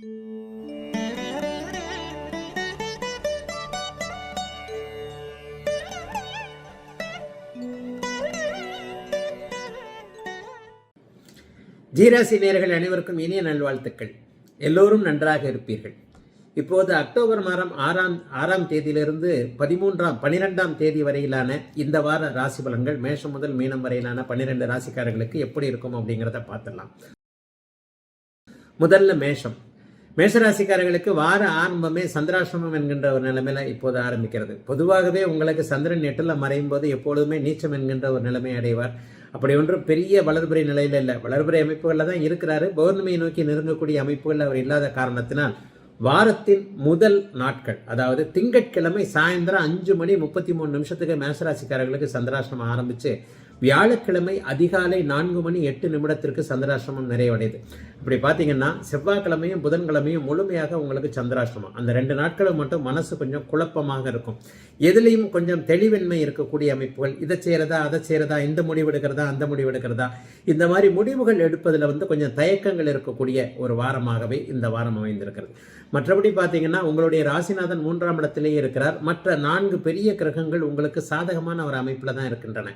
ஜீராசி நேயர்கள் அனைவருக்கும் இனிய நல்வாழ்த்துக்கள். எல்லோரும் நன்றாக இருப்பீர்கள். இப்போது அக்டோபர் மாதம் 6ஆம் தேதியிலிருந்து 12ஆம் தேதி வரையிலான இந்த வார ராசி பலன்கள் மேஷம் முதல் மீனம் வரையிலான 12 ராசிக்காரர்களுக்கு எப்படி இருக்கும் அப்படிங்கிறத பார்த்துடலாம். முதல்ல மேஷராசிக்காரர்களுக்கு வார ஆரம்பமே சந்திராசிரமம் என்கின்ற ஒரு நிலைமையில இப்போது ஆரம்பிக்கிறது. பொதுவாகவே உங்களுக்கு சந்திரன் 8ல் மறையும் போது எப்பொழுதுமே நீச்சம் என்கின்ற ஒரு நிலைமை அடைவார். அப்படி ஒன்றும் பெரிய வளர்புரை நிலையில் இல்லை, வளர்புரை அமைப்புகளில் தான் இருக்கிறாரு. பௌர்ணமியை நோக்கி நெருங்கக்கூடிய அமைப்புகள் அவர் இல்லாத காரணத்தினால் வாரத்தின் முதல் நாட்கள், அதாவது திங்கட்கிழமை சாயந்தரம் 5:33 மேஷராசிக்காரர்களுக்கு சந்திராசிரமம் ஆரம்பித்து வியாழக்கிழமை அதிகாலை 4:08 சந்திராசிரமம் நிறைவடையுது. இப்படி பார்த்தீங்கன்னா செவ்வாய்க்கிழமையும் புதன்கிழமையும் முழுமையாக உங்களுக்கு சந்திராசிரமம். அந்த 2 நாட்களும் மட்டும் மனசு கொஞ்சம் குழப்பமாக இருக்கும். எதுலேயும் கொஞ்சம் தெளிவின்மை இருக்கக்கூடிய அமைப்புகள், இதை செய்கிறதா அதை செய்கிறதா, இந்த முடிவு எடுக்கிறதா அந்த முடிவு எடுக்கிறதா, இந்த மாதிரி முடிவுகள் எடுப்பதில் கொஞ்சம் தயக்கங்கள் இருக்கக்கூடிய ஒரு வாரமாகவே இந்த வாரம் அமைந்திருக்கிறது. மற்றபடி பார்த்தீங்கன்னா உங்களுடைய ராசிநாதன் 3ஆம் இடத்திலேயே இருக்கிறார். மற்ற 4 பெரிய கிரகங்கள் உங்களுக்கு சாதகமான ஒரு அமைப்பில் தான் இருக்கின்றன.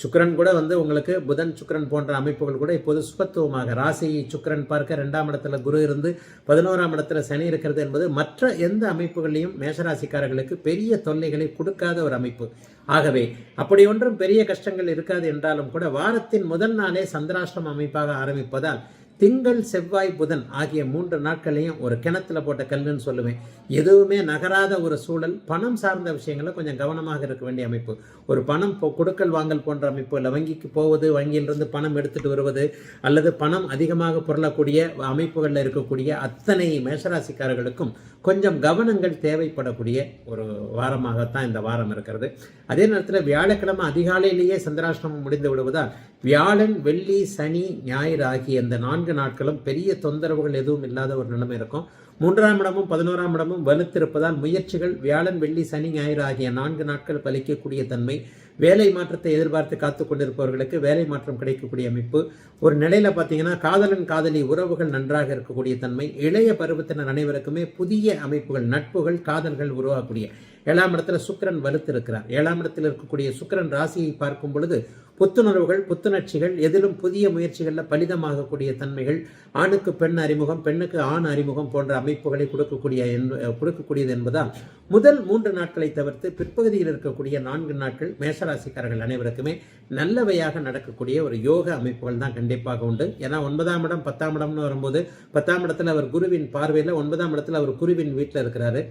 சுக்கிரன் கூட உங்களுக்கு புதன் சுக்கிரன் போன்ற அமைப்புகள் கூட இப்போது சுபத்துவமாக ராசியை சுக்கிரன் பார்க்க 2ஆம் இடத்துல குரு இருந்து 11ஆம் இடத்துல சனி இருக்கிறது என்பது மற்ற எந்த அமைப்புகளையும் மேஷராசிக்காரர்களுக்கு பெரிய தொல்லைகளை கொடுக்காத ஒரு அமைப்பு. ஆகவே அப்படி ஒன்றும் பெரிய கஷ்டங்கள் இருக்காது என்றாலும் கூட வாரத்தின் முதல் நாளே சந்திராஷ்டிரம அமைப்பாக ஆரம்பிப்பதால் திங்கள் செவ்வாய் புதன் ஆகிய 3 நாட்களையும் ஒரு கிணத்துல போட்ட கல்லுன்னு சொல்லுவேன். எதுவுமே நகராத ஒரு சூழல். பணம் சார்ந்த விஷயங்களை கொஞ்சம் கவனமாக இருக்க வேண்டிய அமைப்பு. ஒரு பணம் கொடுக்கல் வாங்கல் போன்ற அமைப்பு இல்லை. வங்கிக்கு போவது, வங்கியிலிருந்து பணம் எடுத்துட்டு வருவது, அல்லது பணம் அதிகமாக புரளக்கூடிய அமைப்புகளில் இருக்கக்கூடிய அத்தனை மேஷராசிக்காரர்களுக்கும் கொஞ்சம் கவனங்கள் தேவைப்படக்கூடிய ஒரு வாரமாகத்தான் இந்த வாரம் இருக்கிறது. அதே நேரத்தில் வியாழக்கிழமை அதிகாலையிலேயே சந்திராஷ்டிரமம் முடிந்து விடுவதால் வியாழன் வெள்ளி சனி ஞாயிறு ஆகிய இந்த 4 நாட்களும் பெரிய தொந்தரவுகள் எதுவும் இல்லாத ஒரு நிலைமை இருக்கும். 3ஆம் இடமும் 11ஆம் இடமும் வலுத்திருப்பதால் முயற்சிகள் வியாழன் வெள்ளி சனி ஞாயிறு ஆகிய 4 நாட்கள் பலிக்கக்கூடிய தன்மை. வேலை மாற்றத்தை எதிர்பார்த்து காத்து கொண்டிருப்பவர்களுக்கு வேலை மாற்றம் கிடைக்கக்கூடிய அமைப்பு. ஒரு நிலையில பார்த்தீங்கன்னா காதலன் காதலி உறவுகள் நன்றாக இருக்கக்கூடிய தன்மை. இளைய பருவத்தினர் அனைவருக்குமே புதிய அமைப்புகள், நட்புகள், காதல்கள் உருவாகக்கூடிய. 7ஆம் இடத்துல சுக்கிரன் வலுத்திருக்கிறார். 7ஆம் இடத்தில் இருக்கக்கூடிய சுக்கிரன் ராசியை பார்க்கும் பொழுது புத்துணர்வுகள், புத்துணர்ச்சிகள், எதிலும் புதிய முயற்சிகளில் பலிதமாகக்கூடிய தன்மைகள், ஆணுக்கு பெண் அறிமுகம், பெண்ணுக்கு ஆண் அறிமுகம் போன்ற அமைப்புகளை கொடுக்கக்கூடியது என்பதால் முதல் 3 நாட்களை தவிர்த்து பிற்பகுதியில் இருக்கக்கூடிய 4 நாட்கள் மேஷராசிக்காரர்கள் அனைவருக்குமே நல்லவையாக நடக்கக்கூடிய ஒரு யோக அமைப்புகள் தான் கண்டிப்பாக உண்டு. ஏன்னா 9ஆம் இடம் 10ஆம் இடம்னு வரும்போது 10ஆம் இடத்துல அவர் குருவின் பார்வையில், 9ஆம் இடத்துல அவர் குருவின் வீட்டில் இருக்கிறாரு.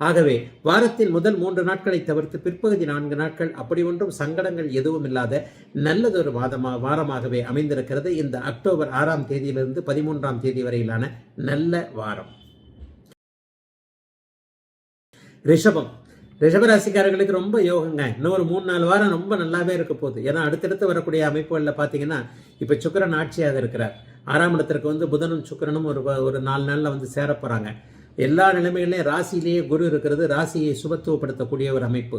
ஆகவே வாரத்தின் முதல் 3 நாட்களை தவிர்த்து பிற்பகுதி 4 நாட்கள் அப்படி ஒன்றும் சங்கடங்கள் எதுவும் இல்லாத நல்லதொரு வாரமாகவே அமைந்திருக்கிறது இந்த அக்டோபர் 6ஆம் தேதியிலிருந்து 13ஆம் தேதி வரையிலான நல்ல வாரம். ரிஷபராசிக்காரர்களுக்கு ரொம்ப யோகங்க. இன்னொரு 3-4 வாரம் ரொம்ப நல்லாவே இருக்க போகுது. ஏன்னா அடுத்தடுத்து வரக்கூடிய அமைப்புகளில் பார்த்தீங்கன்னா இப்போ சுக்கிரன் ஆட்சியாக இருக்கிறார். 6ஆம் இடத்திற்கு புதனும் சுக்கிரனும் ஒரு 4 நாளில் சேர போகிறாங்க. எல்லா நிலைமைகளையும் ராசியிலேயே குரு இருக்கிறது. ராசியை சுபத்துவப்படுத்தக்கூடிய ஒரு அமைப்பு.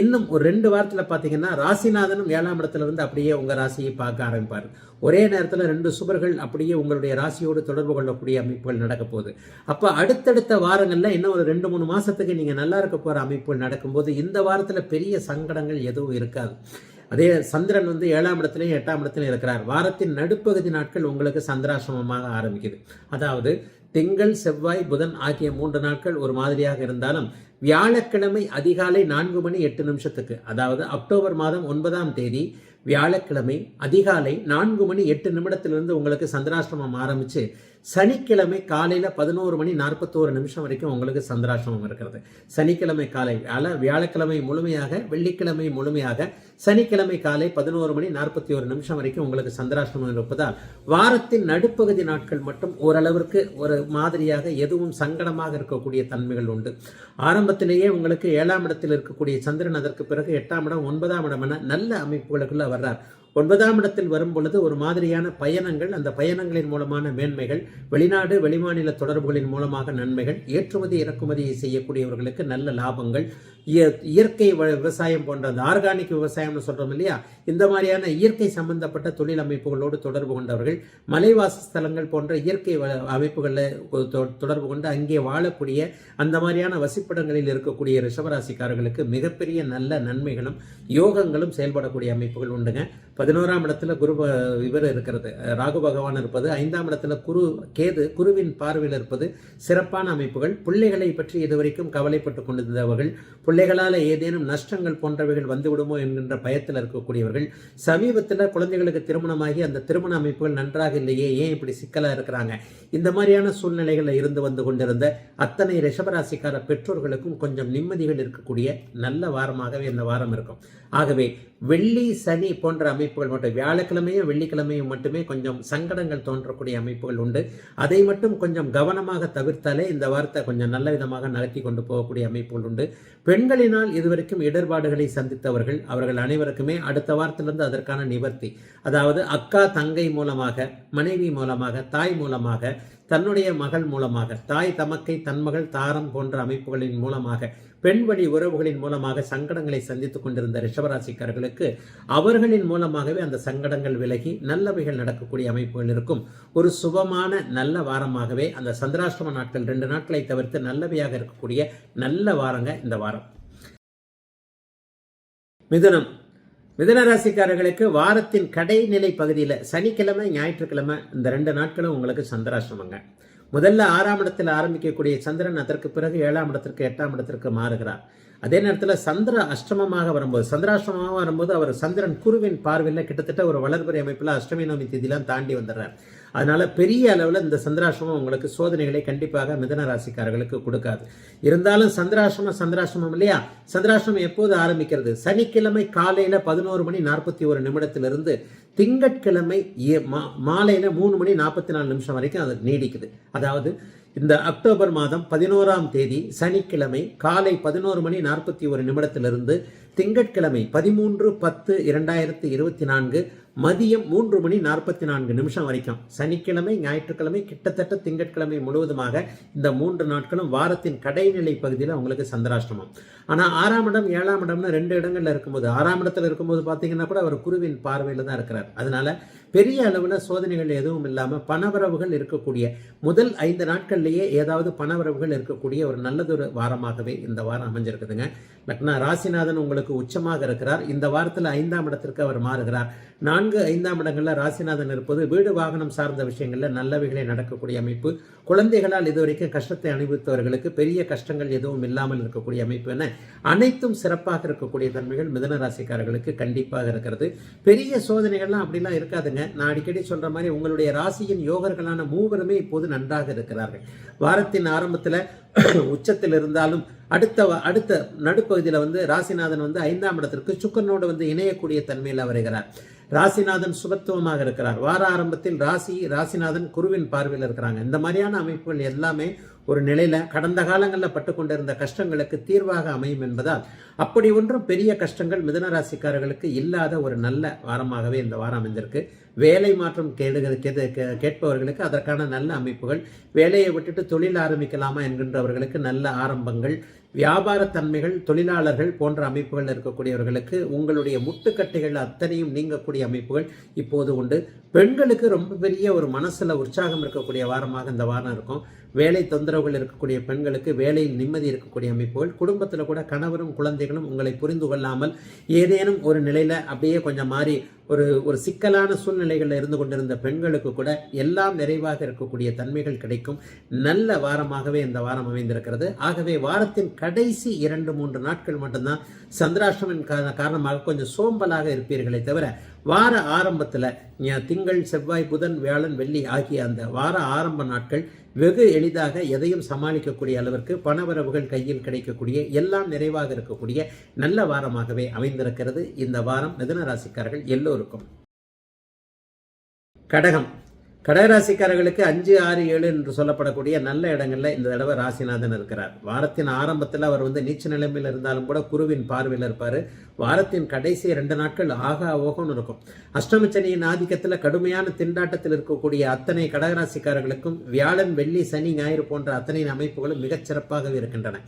இன்னும் ஒரு 2 வாரத்தில் பார்த்தீங்கன்னா ராசிநாதனும் 7ஆம் இடத்துல அப்படியே உங்கள் ராசியை பார்க்க ஆரம்பிப்பார். ஒரே நேரத்தில் 2 சுபர்கள் அப்படியே உங்களுடைய ராசியோடு தொடர்பு கொள்ளக்கூடிய அமைப்புகள் நடக்க போகுது. அப்போ அடுத்தடுத்த வாரங்களில் இன்னும் ஒரு 2-3 மாதத்துக்கு நீங்கள் நல்லா இருக்க போகிற அமைப்புகள் நடக்கும்போது இந்த வாரத்தில் பெரிய சங்கடங்கள் எதுவும் இருக்காது. அதே சந்திரன் 7ஆம் இடத்துலையும் 8ஆம் இடத்துலையும் இருக்கிறார். வாரத்தின் நடுப்பகுதி நாட்கள் உங்களுக்கு சந்திராசிரமமாக ஆரம்பிக்குது. அதாவது திங்கள் செவ்வாய் புதன் ஆகிய 3 நாட்கள் ஒரு மாதிரியாக இருந்தாலும் வியாழக்கிழமை அதிகாலை 4:08 அதாவது அக்டோபர் மாதம் 9ஆம் தேதி வியாழக்கிழமை அதிகாலை 4:08 உங்களுக்கு சந்திராஷ்டிரமம் ஆரம்பித்து சனிக்கிழமை காலையில் 11:41 வரைக்கும் உங்களுக்கு சந்திராஷ்டிரமம் இருக்கிறது. சனிக்கிழமை காலை, வியாழக்கிழமை முழுமையாக, வெள்ளிக்கிழமை முழுமையாக, சனிக்கிழமை காலை 11:41 வரைக்கும் உங்களுக்கு சந்திராஷ்டிரமம் இருப்பதால் வாரத்தின் நடுப்பகுதி நாட்கள் மட்டும் ஓரளவிற்கு ஒரு மாதிரியாக எதுவும் சங்கடமாக இருக்கக்கூடிய தன்மைகள் உண்டு. ஆரம்பத்திலேயே உங்களுக்கு 7ஆம் இடத்தில் இருக்கக்கூடிய சந்திரன் அதற்கு பிறகு 8ஆம் இடம் 9ஆம் இடம் என நல்ல அமைப்புகளுக்குள்ள வர்றார். 9ஆம் இடத்தில் வரும் பொழுது ஒரு மாதிரியான பயணங்கள், அந்த பயணங்களின் மூலமான மேன்மைகள், வெளிநாடு வெளிமாநில தொடர்புகளின் மூலமாக நன்மைகள், ஏற்றுமதி இறக்குமதியை செய்யக்கூடியவர்களுக்கு நல்ல லாபங்கள், இயற்கை விவசாயம் போன்ற அந்த ஆர்கானிக் விவசாயம்னு சொல்றோம் இல்லையா, இந்த மாதிரியான இயற்கை சம்பந்தப்பட்ட தொழில் அமைப்புகளோடு தொடர்பு கொண்டவர்கள், மலைவாசஸ்தலங்கள் போன்ற இயற்கை அமைப்புகளில் தொடர்பு கொண்டு அங்கே வாழக்கூடிய அந்த மாதிரியான வசிப்பிடங்களில் இருக்கக்கூடிய ரிஷபராசிக்காரர்களுக்கு மிகப்பெரிய நல்ல நன்மைகளும் யோகங்களும் செயல்படக்கூடிய அமைப்புகள் உண்டுங்க. 11ஆம் இடத்துல இவர் இருக்கிறது, ராகு பகவான் இருப்பது, 5ஆம் இடத்துல கேது குருவின் பார்வையில் இருப்பது சிறப்பான அமைப்புகள். பிள்ளைகளை பற்றி இதுவரைக்கும் கவலைப்பட்டு கொண்டிருந்தவர்கள், பிள்ளைகளால் ஏதேனும் நஷ்டங்கள் போன்றவைகள் வந்துவிடுமோ என்கின்ற பயத்தில் இருக்கக்கூடியவர்கள், சமீபத்தில் குழந்தைகளுக்கு திருமணமாகி அந்த திருமண அமைப்புகள் நன்றாக இல்லையே, ஏன் இப்படி சிக்கலாக இருக்கிறாங்க, இந்த மாதிரியான சூழ்நிலைகளில் இருந்து வந்து கொண்டிருந்த அத்தனை ரிஷபராசிக்கார பெற்றோர்களுக்கும் கொஞ்சம் நிம்மதிகள் இருக்கக்கூடிய நல்ல வாரமாகவே இந்த வாரம் இருக்கும். ஆகவே வெள்ளி சனி போன்ற அமைப்புகள் மட்டும், வியாழக்கிழமையும் வெள்ளிக்கிழமையும் மட்டுமே கொஞ்சம் சங்கடங்கள் தோன்றக்கூடிய அமைப்புகள் உண்டு. அதை மட்டும் கொஞ்சம் கவனமாக தவிர்த்தாலே இந்த வாரத்தை கொஞ்சம் நல்ல விதமாக நடத்தி கொண்டு போகக்கூடிய அமைப்புகள் உண்டு. பெண்களினால் இதுவரைக்கும் இடர்பாடுகளை சந்தித்தவர்கள், அவர்கள் அனைவருக்குமே அடுத்த வாரத்திலிருந்து அதற்கான நிவர்த்தி, அதாவது அக்கா தங்கை மூலமாக, மனைவி மூலமாக, தாய் மூலமாக, தன்னுடைய மகள் மூலமாக, தாய் தமக்கை தன்மகள் தாரம் போன்ற அமைப்புகளின் மூலமாக, பெண் வழி உறவுகளின் மூலமாக சங்கடங்களை சந்தித்துக் கொண்டிருந்த ரிஷபராசிக்காரர்களுக்கு அவர்களின் மூலமாகவே அந்த சங்கடங்கள் விலகி நல்லவைகள் நடக்கக்கூடிய அமைப்புகள் இருக்கும். ஒரு சுபமான நல்ல வாரமாகவே அந்த சந்திராஷ்டம நாட்கள் 2 நாட்களை தவிர்த்து நல்லவையாக இருக்கக்கூடிய நல்ல வாரங்க இந்த வாரம். மிதுன ராசிக்காரர்களுக்கு வாரத்தின் கடைநிலை பகுதியில் சனிக்கிழமை ஞாயிற்றுக்கிழமை இந்த 2 நாட்களும் உங்களுக்கு சந்திராஷ்டமங்க. முதல்ல 6ஆம் இடத்தில் ஆரம்பிக்கக்கூடிய சந்திரன் அதற்கு பிறகு 7ஆம் இடத்திற்கு 8ஆம் இடத்திற்கு மாறுகிறார். அதே நேரத்தில் சந்திர அஷ்டமமாக வரும்போது, சந்திராஷ்டமமாக வரும்போது அவர் சந்திரன் குருவின் பார்வையில் கிட்டத்தட்ட ஒரு வளர்பிறை அமைப்பில் அஷ்டமி நவமி தேதியெல்லாம் தாண்டி வந்துடுறார். அதனால பெரிய அளவில் இந்த சந்திராஷ்டமம் உங்களுக்கு சோதனைகளை கண்டிப்பாக மிதுன ராசிக்காரர்களுக்கு கொடுக்காது. இருந்தாலும் சந்திராஷ்டமம் இல்லையா, சந்திராஷ்டமம் எப்போது ஆரம்பிக்கிறது, சனிக்கிழமை காலையில் 11:41 திங்கட்கிழமை மாலையில் 3:44 வரைக்கும் அது நீடிக்குது. அதாவது இந்த அக்டோபர் மாதம் 11ஆம் தேதி சனிக்கிழமை காலை 11:41 திங்கட்கிழமை 13/10/2024 மதியம் 3:44 வரைக்கும், சனிக்கிழமை ஞாயிற்றுக்கிழமை கிட்டத்தட்ட திங்கட்கிழமை முழுவதுமாக இந்த 3 நாட்களும் வாரத்தின் கடைநிலை பகுதியில் உங்களுக்கு சந்திராஷ்டமம். ஆனால் 6ஆம் இடம் 7ஆம் இடம்னு 2 இடங்கள்ல இருக்கும்போது, 6ஆம் இடத்துல இருக்கும்போது பார்த்தீங்கன்னா கூட அவர் குருவின் பார்வையில் தான் இருக்கிறார். அதனால பெரிய அளவில் சோதனைகள் எதுவும் இல்லாமல் பணவரவுகள் இருக்கக்கூடிய முதல் 5 நாட்கள்லேயே ஏதாவது பணவரவுகள் இருக்கக்கூடிய ஒரு நல்லதொரு வாரமாகவே இந்த வாரம் அமைஞ்சிருக்குதுங்க. லக்னா ராசிநாதன் உங்களுக்கு உச்சமாக இருக்கிறார். இந்த வாரத்தில் 5ஆம் இடத்திற்கு அவர் மாறுகிறார். 4, 5ஆம் இடங்களில் ராசிநாதன் இருப்பது வீடு வாகனம் சார்ந்த விஷயங்களில் நல்லவைகளை நடக்கக்கூடிய அமைப்பு. குழந்தைகளால் இதுவரைக்கும் கஷ்டத்தை அனுபவித்தவர்களுக்கு பெரிய கஷ்டங்கள் எதுவும் இல்லாமல் இருக்கக்கூடிய அமைப்பு என அனைத்தும் சிறப்பாக இருக்கக்கூடிய தன்மைகள் மிதுன ராசிக்காரர்களுக்கு கண்டிப்பாக இருக்கிறது. பெரிய சோதனைகள்லாம் அப்படிலாம் இருக்காதுங்க. நான் அடிக்கடி சொல்ற மாதிரி உங்களுடைய ராசியின் யோகர்களான மூவருமே இப்போது நன்றாக இருக்கிறார்கள். வாரத்தின் ஆரம்பத்தில் உச்சத்தில் இருந்தாலும் அடுத்த நடுப்பகுதியில் ராசிநாதன் 5ஆம் இடத்திற்கு சுக்கரனோடு இணையக்கூடிய தன்மையில் வருகிறார். ராசிநாதன் சுபத்துவமாக இருக்கிறார். வார ஆரம்பத்தில் ராசிநாதன் குருவின் பார்வையில் இருக்கிறாங்க. இந்த மாதிரியான அமைப்புகள் எல்லாமே ஒரு நிலையில கடந்த காலங்களில் பட்டு கொண்டிருந்த கஷ்டங்களுக்கு தீர்வாக அமையும் என்பதால் அப்படி ஒன்றும் பெரிய கஷ்டங்கள் மிதுன ராசிக்காரர்களுக்கு இல்லாத ஒரு நல்ல வாரமாகவே இந்த வாரம் அமைந்திருக்கு. வேலை மாற்றம் கேட்பவர்களுக்கு அதற்கான நல்ல அமைப்புகள், வேலையை விட்டுட்டு தொழில் ஆரம்பிக்கலாமா என்கின்றவர்களுக்கு நல்ல ஆரம்பங்கள், வியாபார தன்மைகள், தொழிலாளர்கள் போன்ற அமைப்புகள் இருக்கக்கூடியவர்களுக்கு உங்களுடைய முட்டுக்கட்டைகள் அத்தனையும் நீங்கக்கூடிய அமைப்புகள் இப்போது உண்டு. பெண்களுக்கு ரொம்ப பெரிய ஒரு மனசுல உற்சாகம் இருக்கக்கூடிய வாரமாக இந்த வாரம் இருக்கும். வேலை தொந்தரவுகள் இருக்கக்கூடிய பெண்களுக்கு வேலையில் நிம்மதி இருக்கக்கூடிய அமைப்புகள், குடும்பத்தில் கூட கணவரும் குழந்தைகளும் உங்களை புரிந்து கொள்ளாமல் ஏதேனும் ஒரு நிலையில அப்படியே கொஞ்சம் மாறி ஒரு சிக்கலான சூழ்நிலைகளில் இருந்து கொண்டிருந்த பெண்களுக்கு கூட எல்லாம் நிறைவாக இருக்கக்கூடிய தன்மைகள் கிடைக்கும். நல்ல வாரமாகவே இந்த வாரம் அமைந்திருக்கிறது. ஆகவே வாரத்தின் கடைசி 2-3 நாட்கள் மட்டும்தான் சந்திராஷ்டமின் காரணமாக கொஞ்சம் சோம்பலாக இருப்பீர்களே தவிர, வார ஆரம்பத்தில் திங்கள், செவ்வாய், புதன், வியாழன், வெள்ளி ஆகிய அந்த வார ஆரம்ப நாட்கள் வெகு எளிதாக எதையும் சமாளிக்கக்கூடிய அளவிற்கு பணவரவுகள் கையில் கிடைக்கக்கூடிய, எல்லாம் நிறைவாக இருக்கக்கூடிய நல்ல வாரமாகவே அமைந்திருக்கிறது இந்த வாரம் மிதுன ராசிக்காரர்கள் எல்லோருக்கும். கடகராசிக்காரர்களுக்கு 5, 6, 7 என்று சொல்லப்படக்கூடிய நல்ல இடங்களில் இந்த தடவை ராசிநாதன் இருக்கிறார். வாரத்தின் ஆரம்பத்தில் அவர் நீச்ச நிலைமையில் இருந்தாலும் கூட குருவின் பார்வையில் இருப்பார். வாரத்தின் கடைசி 2 நாட்கள் ஆகா ஓகோன்னு இருக்கும். அஷ்டமச்சனியின் ஆதிக்கத்தில் கடுமையான திண்டாட்டத்தில் இருக்கக்கூடிய அத்தனை கடகராசிக்காரர்களுக்கும் வியாழன், வெள்ளி, சனி, ஞாயிறு போன்ற அத்தனை அமைப்புகளும் மிகச் சிறப்பாகவே இருக்கின்றன.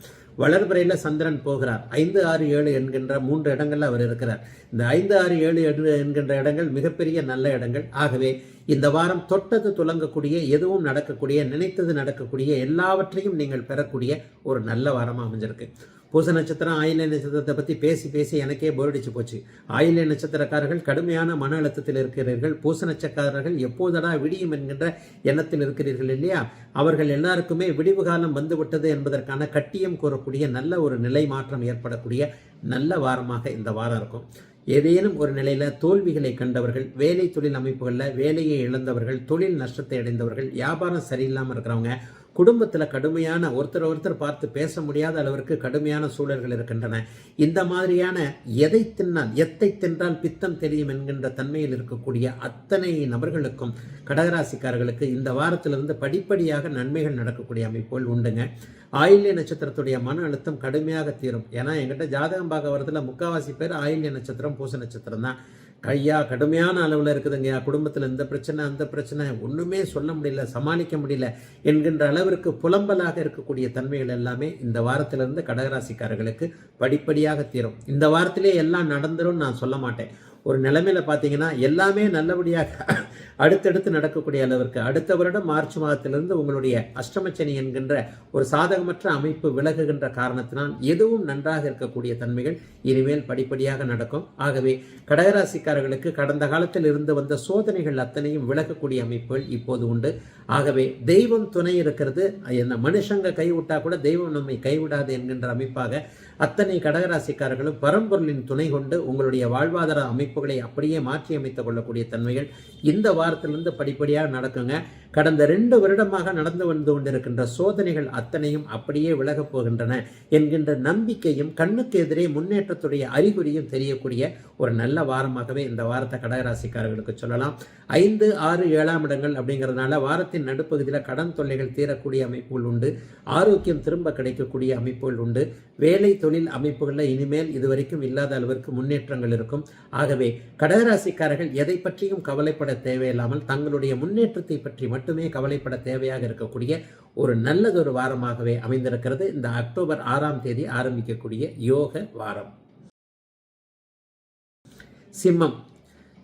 வளர்பிறையில் சந்திரன் போகிறார். 5, 6, 7 என்கின்ற 3 இடங்கள்ல அவர் இருக்கிறார். இந்த 5, 6, 7 என்கின்ற இடங்கள் மிகப்பெரிய நல்ல இடங்கள். ஆகவே இந்த வாரம் தொட்டது துலங்கக்கூடிய, எதுவும் நடக்கக்கூடிய, நினைத்தது நடக்கக்கூடிய, எல்லாவற்றையும் நீங்கள் பெறக்கூடிய ஒரு நல்ல வாரமாக அமைஞ்சிருக்கு. பூச நட்சத்திரம், ஆயில்ய நட்சத்திரத்தை பற்றி பேசி பேசி எனக்கே போரடிச்சு போச்சு. ஆயில்ய நட்சத்திரக்காரர்கள் கடுமையான மன அழுத்தத்தில் இருக்கிறீர்கள். பூச நட்சத்திரக்காரர்கள் எப்போதடா விடியும் என்கின்ற எண்ணத்தில் இருக்கிறீர்கள் இல்லையா? அவர்கள் எல்லாருக்குமே விடிவு காலம் வந்துவிட்டது என்பதற்கான கட்டியம் கூறக்கூடிய நல்ல ஒரு நிலை மாற்றம் ஏற்படக்கூடிய நல்ல வாரமாக இந்த வாரம் இருக்கும். ஏதேனும் ஒரு நிலையில் தோல்விகளை கண்டவர்கள், வேலை தொழில் அமைப்புகளில் வேலையை இழந்தவர்கள், தொழில் நஷ்டத்தை அடைந்தவர்கள், வியாபாரம் சரியில்லாமல் இருக்கிறவங்க, குடும்பத்தில் கடுமையான ஒருத்தர் பார்த்து பேச முடியாத அளவிற்கு கடுமையான சூழல்கள் இருக்கின்றன. இந்த மாதிரியான எத்தை தின்றால் பித்தம் தெரியும் என்கின்ற தன்மையில் இருக்கக்கூடிய அத்தனை நபர்களுக்கும், கடகராசிக்காரர்களுக்கு இந்த வாரத்திலிருந்து படிப்படியாக நன்மைகள் நடக்கக்கூடிய அமைப்புகள் உண்டுங்க. ஆயில்ய நட்சத்திரத்துடைய மன அழுத்தம் கடுமையாக தீரும். ஏன்னா என்கிட்ட ஜாதகம் பார்க்க வரதுல 3/4 பேர் ஆயில்ய நட்சத்திரம், பூச நட்சத்திரம் தான். கையா கடுமையான அளவில் இருக்குதுங்கய்யா, குடும்பத்தில் இந்த பிரச்சனை அந்த பிரச்சனை, ஒன்றுமே சொல்ல முடியல, சமாளிக்க முடியல என்கின்ற அளவிற்கு புலம்பலாக இருக்கக்கூடிய தன்மைகள் எல்லாமே இந்த வாரத்திலிருந்து கடகராசிக்காரர்களுக்கு படிப்படியாக தீரும். இந்த வாரத்திலே எல்லாம் நடந்துரும் நான் சொல்ல மாட்டேன். ஒரு நிலைமையில பார்த்தீங்கன்னா எல்லாமே நல்லபடியாக அடுத்தடுத்து நடக்கக்கூடிய அளவிற்கு அடுத்த வருடம் மார்ச் மாதத்திலிருந்து உங்களுடைய அஷ்டமச்சனி என்கின்ற ஒரு சாதகமற்ற அமைப்பு விலகுகின்ற காரணத்தினால் எதுவும் நன்றாக இருக்கக்கூடிய தன்மைகள் இனிமேல் படிப்படியாக நடக்கும். ஆகவே கடகராசிக்காரர்களுக்கு கடந்த காலத்தில் இருந்து வந்த சோதனைகள் அத்தனையும் விலகக்கூடிய அமைப்புகள் இப்போது உண்டு. ஆகவே தெய்வம் துணை இருக்கிறது. என்ன மனுஷங்க கைவிட்டா கூட தெய்வம் நம்மை கைவிடாது என்கின்ற அமைப்பாக அத்தனை கடகராசிக்காரர்களும் பரம்பொருளின் துணை கொண்டு உங்களுடைய வாழ்வாதார அமைப்புகளை அப்படியே மாற்றி அமைத்துக் கொள்ளக்கூடிய தன்மைகள் இந்த வாரத்திலிருந்து படிப்படியாக நடக்குங்க. கடந்த 2 வருடமாக நடந்து வந்து கொண்டிருக்கின்ற சோதனைகள் அத்தனையும் அப்படியே விலகப் போகின்றன என்கின்ற நம்பிக்கையும் கண்ணுக்கு எதிரே முன்னேற்றத்துடைய அறிகுறியும் தெரியக்கூடிய ஒரு நல்ல வாரமாகவே இந்த வாரத்தை கடகராசிக்காரர்களுக்கு சொல்லலாம். 5, 6, 7ஆம் இடங்கள் அப்படிங்கிறதுனால வாரத்தின் நடுப்பகுதியில் கடன் தொல்லைகள் தீரக்கூடிய அமைப்புகள் உண்டு. ஆரோக்கியம் திரும்ப கிடைக்கக்கூடிய அமைப்புகள் உண்டு. வேலை தொழில் அமைப்புகளில் இனிமேல் இதுவரைக்கும் இல்லாத அளவிற்கு முன்னேற்றங்கள் இருக்கும். ஆகவே கடகராசிக்காரர்கள் எதை பற்றியும் கவலைப்பட தேவையில்லாமல் தங்களுடைய முன்னேற்றத்தை பற்றி மட்டுமே கவலைப்பட தேவையாக இருக்கக்கூடிய ஒரு நல்லதொரு வாரமாகவே அமைந்திருக்கிறது இந்த அக்டோபர் 6ஆம் தேதி ஆரம்பிக்கக்கூடிய யோக வாரம். சிம்மம்,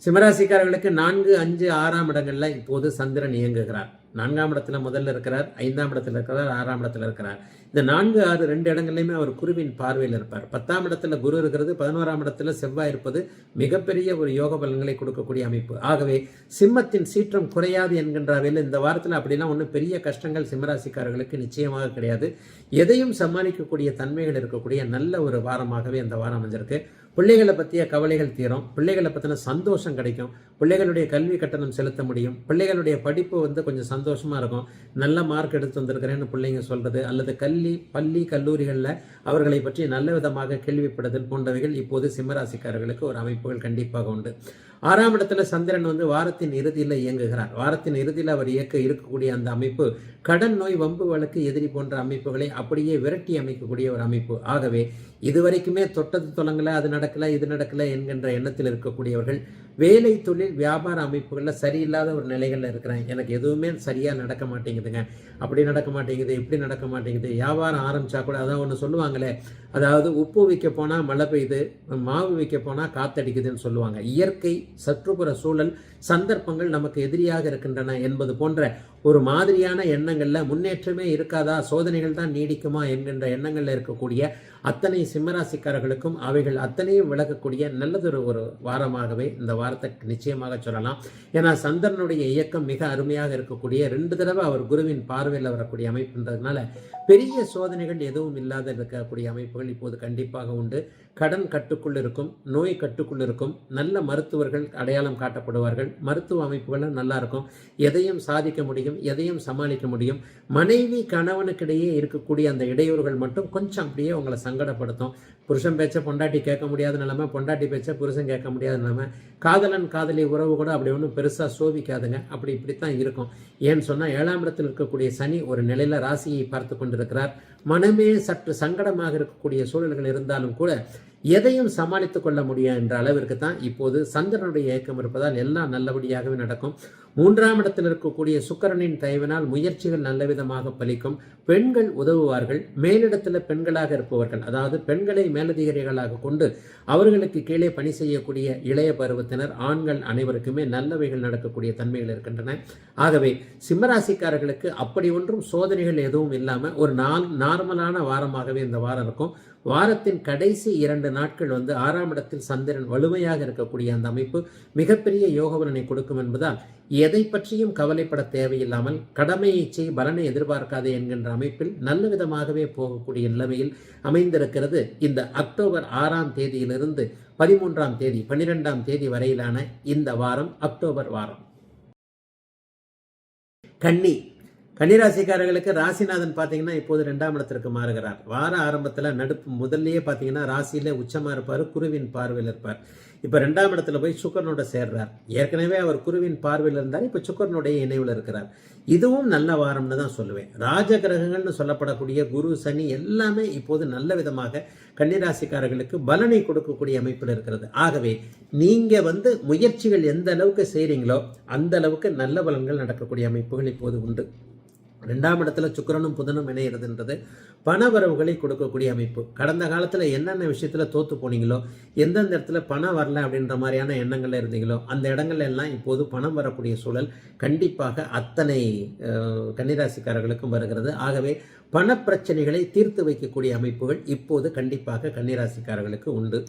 சிம்மராசிக்காரர்களுக்கு 4, 5, 6ஆம் இடங்கள்ல இப்போது சந்திரன் இயங்குகிறார். 4ஆம் இடத்துல முதல்ல இருக்கிறார், 5ஆம் இடத்துல இருக்கிறார், 6ஆம் இடத்துல இருக்கிறார். இந்த 4, 6 2 இடங்கள்லையுமே அவர் குருவின் பார்வையில் இருப்பார். 10ஆம் இடத்துல குரு இருக்கிறது, 11ஆம் இடத்துல செவ்வாய் இருப்பது மிகப்பெரிய ஒரு யோக பலன்களை கொடுக்கக்கூடிய அமைப்பு. ஆகவே சிம்மத்தின் சீற்றம் குறையாது என்கின்ற வகையில் இந்த வாரத்தில் அப்படிலாம் ஒன்றும் பெரிய கஷ்டங்கள் சிம்மராசிக்காரர்களுக்கு நிச்சயமாக கிடையாது. எதையும் சமாளிக்கக்கூடிய தன்மைகள் இருக்கக்கூடிய நல்ல ஒரு வாரமாகவே இந்த வாரம் அமைஞ்சிருக்கு. பிள்ளைகளை பற்றிய கவலைகள் தீரும். பிள்ளைகளை பற்றின சந்தோஷம் கிடைக்கும். பிள்ளைகளுடைய கல்வி கட்டணம் செலுத்த முடியும். பிள்ளைகளுடைய படிப்பு கொஞ்சம் சந்தோஷமாக இருக்கும். நல்ல மார்க் எடுத்து வந்திருக்கிறேன்னு பிள்ளைங்க சொல்கிறது, அல்லது பள்ளி கல்லூரிகளில் அவர்களை பற்றி நல்ல விதமாக கேள்விப்படுதல் போன்றவைகள் இப்போது சிம்மராசிக்காரர்களுக்கு ஒரு அமைப்புகள் கண்டிப்பாக உண்டு. 6ஆம் இடத்துல சந்திரன் வாரத்தின் இறுதியில் இயங்குகிறார். வாரத்தின் இறுதியில் அவர் இருக்கக்கூடிய அந்த அமைப்பு கடன் நோய், வம்பு வழக்கு, எதிரி போன்ற அமைப்புகளை அப்படியே விரட்டி அமைக்கக்கூடிய ஒரு அமைப்பு. ஆகவே இதுவரைக்குமே தொட்டது தொலங்கல, அது நடக்கல, இது நடக்கல என்கின்ற எண்ணத்தில் இருக்கக்கூடியவர்கள் வேலை தொழில் வியாபார அமைப்புகளில் சரியில்லாத ஒரு நிலைகளில் இருக்கிறேன், எனக்கு எதுவுமே சரியாக நடக்க மாட்டேங்குதுங்க, அப்படி நடக்க மாட்டேங்குது, இப்படி நடக்க மாட்டேங்குது, வியாபாரம் ஆரம்பித்தா கூட அதான் ஒன்று சொல்லுவாங்களே, அதாவது உப்பு வைக்க போனால் மழை பெய்யுது, மாவு வைக்க போனால் காத்தடிக்குதுன்னு சொல்லுவாங்க. இயற்கை, சற்றுப்புற சூழல், சந்தர்ப்பங்கள் நமக்கு எதிரியாக இருக்கின்றன என்பது போன்ற ஒரு மாதிரியான எண்ணங்களில் முன்னேற்றமே இருக்காதா, சோதனைகள் தான் நீடிக்குமா என்கின்ற எண்ணங்களில் இருக்கக்கூடிய அத்தனை சிம்மராசிக்காரர்களுக்கும் அவைகள் அத்தனையும் விளக்கக்கூடிய நல்லதொரு ஒரு வாரமாகவே இந்த வாரத்தை நிச்சயமாக சொல்லலாம். ஏன்னா சந்திரனுடைய இயக்கம் மிக அருமையாக இருக்கக்கூடிய 2 தடவை அவர் குருவின் பார்வையில் வரக்கூடிய அமைப்புன்றதுனால பெரிய சோதனைகள் எதுவும் இல்லாத இருக்கக்கூடிய அமைப்புகள் இப்போது கண்டிப்பாக உண்டு. கடன் கட்டுக்குள் இருக்கும், நோய் கட்டுக்குள் இருக்கும், நல்ல மருத்துவர்கள் அடையாளம் காட்டப்படுவார்கள், மருத்துவ அமைப்புகளும் நல்லா இருக்கும், எதையும் சாதிக்க முடியும், எதையும் சமாளிக்க முடியும். மனைவி கணவனுக்கிடையே இருக்கக்கூடிய அந்த இடையூறுகள் மட்டும் கொஞ்சம் அப்படியே உங்களை சங்கடப்படுத்தும். புருஷன் பேச்ச பொண்டாட்டி கேட்க முடியாத நிலைமை, பொண்டாட்டி பேச்ச புருஷன் கேட்க முடியாத நிலைமை, காதலன் காதலி உறவு கூட அப்படி ஒன்றும் பெருசாக சோபிக்காதுங்க. இப்படித்தான் இருக்கும். ஏன்னு சொன்னால் 7ஆம் இடத்தில் இருக்கக்கூடிய சனி ஒரு நிலையில் ராசியை பார்த்து கொண்டிருக்கிறார். மனமே சற்று சங்கடமாக இருக்கக்கூடிய சூழல்கள் இருந்தாலும் கூட எதையும் சமாளித்துக் கொள்ள முடியும் என்ற அளவிற்கு தான் இப்போது சந்திரனுடைய இயக்கம் இருப்பதால் எல்லாம் நல்லபடியாகவே நடக்கும். 3ஆம் இடத்தில் இருக்கக்கூடிய சுக்கிரனின் தயவினால் முயற்சிகள் நல்ல விதமாக பலிக்கும். பெண்கள் உதவுவார்கள். மேலிடத்தில் பெண்களாக இருப்பவர்கள், அதாவது பெண்களை மேலதிகாரிகளாக கொண்டு அவர்களுக்கு கீழே பணி செய்யக்கூடிய இளைய பருவத்தினர், ஆண்கள் அனைவருக்குமே நல்லவைகள் நடக்கக்கூடிய தன்மைகள் இருக்கின்றன. ஆகவே சிம்மராசிக்காரர்களுக்கு அப்படி ஒன்றும் சோதனைகள் எதுவும் இல்லாமல் ஒரு நார்மலான வாரமாகவே இந்த வாரம் இருக்கும். வாரத்தின் கடைசி 2 நாட்கள் 6ஆம் இடத்தில் சந்திரன் வலிமையாக இருக்கக்கூடிய அந்த அமைப்பு மிகப்பெரிய யோக பலனை கொடுக்கும் என்பதால் எதை பற்றியும் கவலைப்பட தேவையில்லாமல் கடமையை செய் பலனை எதிர்பார்க்காதே என்கின்ற அமைப்பில் நல்ல விதமாகவே போகக்கூடிய நிலைமையில் அமைந்திருக்கிறது இந்த அக்டோபர் 6ஆம் தேதியிலிருந்து 13ஆம் தேதி 12ஆம் தேதி வரையிலான இந்த வாரம், அக்டோபர் வாரம். கன்னிராசிக்காரர்களுக்கு ராசிநாதன் பார்த்தீங்கன்னா இப்போது 2ஆம் இடத்திற்கு மாறுகிறார். வார ஆரம்பத்தில் முதல்லையே பார்த்தீங்கன்னா ராசியில உச்சமாக இருப்பார், குருவின் பார்வையில் இருப்பார். இப்போ 2ஆம் இடத்துல போய் சுக்கரனோட சேர்றார். ஏற்கனவே அவர் குருவின் பார்வையில் இருந்தார், இப்போ சுக்கரனுடைய இணைவில் இருக்கிறார். இதுவும் நல்ல வாரம்னு தான் சொல்லுவேன். ராஜ கிரகங்கள்னு சொல்லப்படக்கூடிய குரு, சனி எல்லாமே இப்போது நல்ல விதமாக கன்னிராசிக்காரர்களுக்கு பலனை கொடுக்கக்கூடிய அமைப்பில் இருக்கிறது. ஆகவே நீங்க முயற்சிகள் எந்த அளவுக்கு செய்றீங்களோ அந்த அளவுக்கு நல்ல பலன்கள் நடக்கக்கூடிய அமைப்புகள் இப்போது உண்டு. 2ஆம் இடத்துல சுக்கிரனும் புதனும் இணைகிறதுன்றது பணவரவுகளை கொடுக்கக்கூடிய அமைப்பு. கடந்த காலத்தில் என்னென்ன விஷயத்தில் தோற்று போனீங்களோ, எந்தெந்த இடத்துல பணம் வரல அப்படின்ற மாதிரியான எண்ணங்கள்ல இருந்தீங்களோ அந்த இடங்கள்ல எல்லாம் இப்போது பணம் வரக்கூடிய சூழல் கண்டிப்பாக அத்தனை கன்னிராசிக்காரர்களுக்கும் வருகிறது. ஆகவே பணப்பிரச்சனைகளை தீர்த்து வைக்கக்கூடிய அமைப்புகள் இப்போது கண்டிப்பாக கன்னிராசிக்காரர்களுக்கு உண்டு.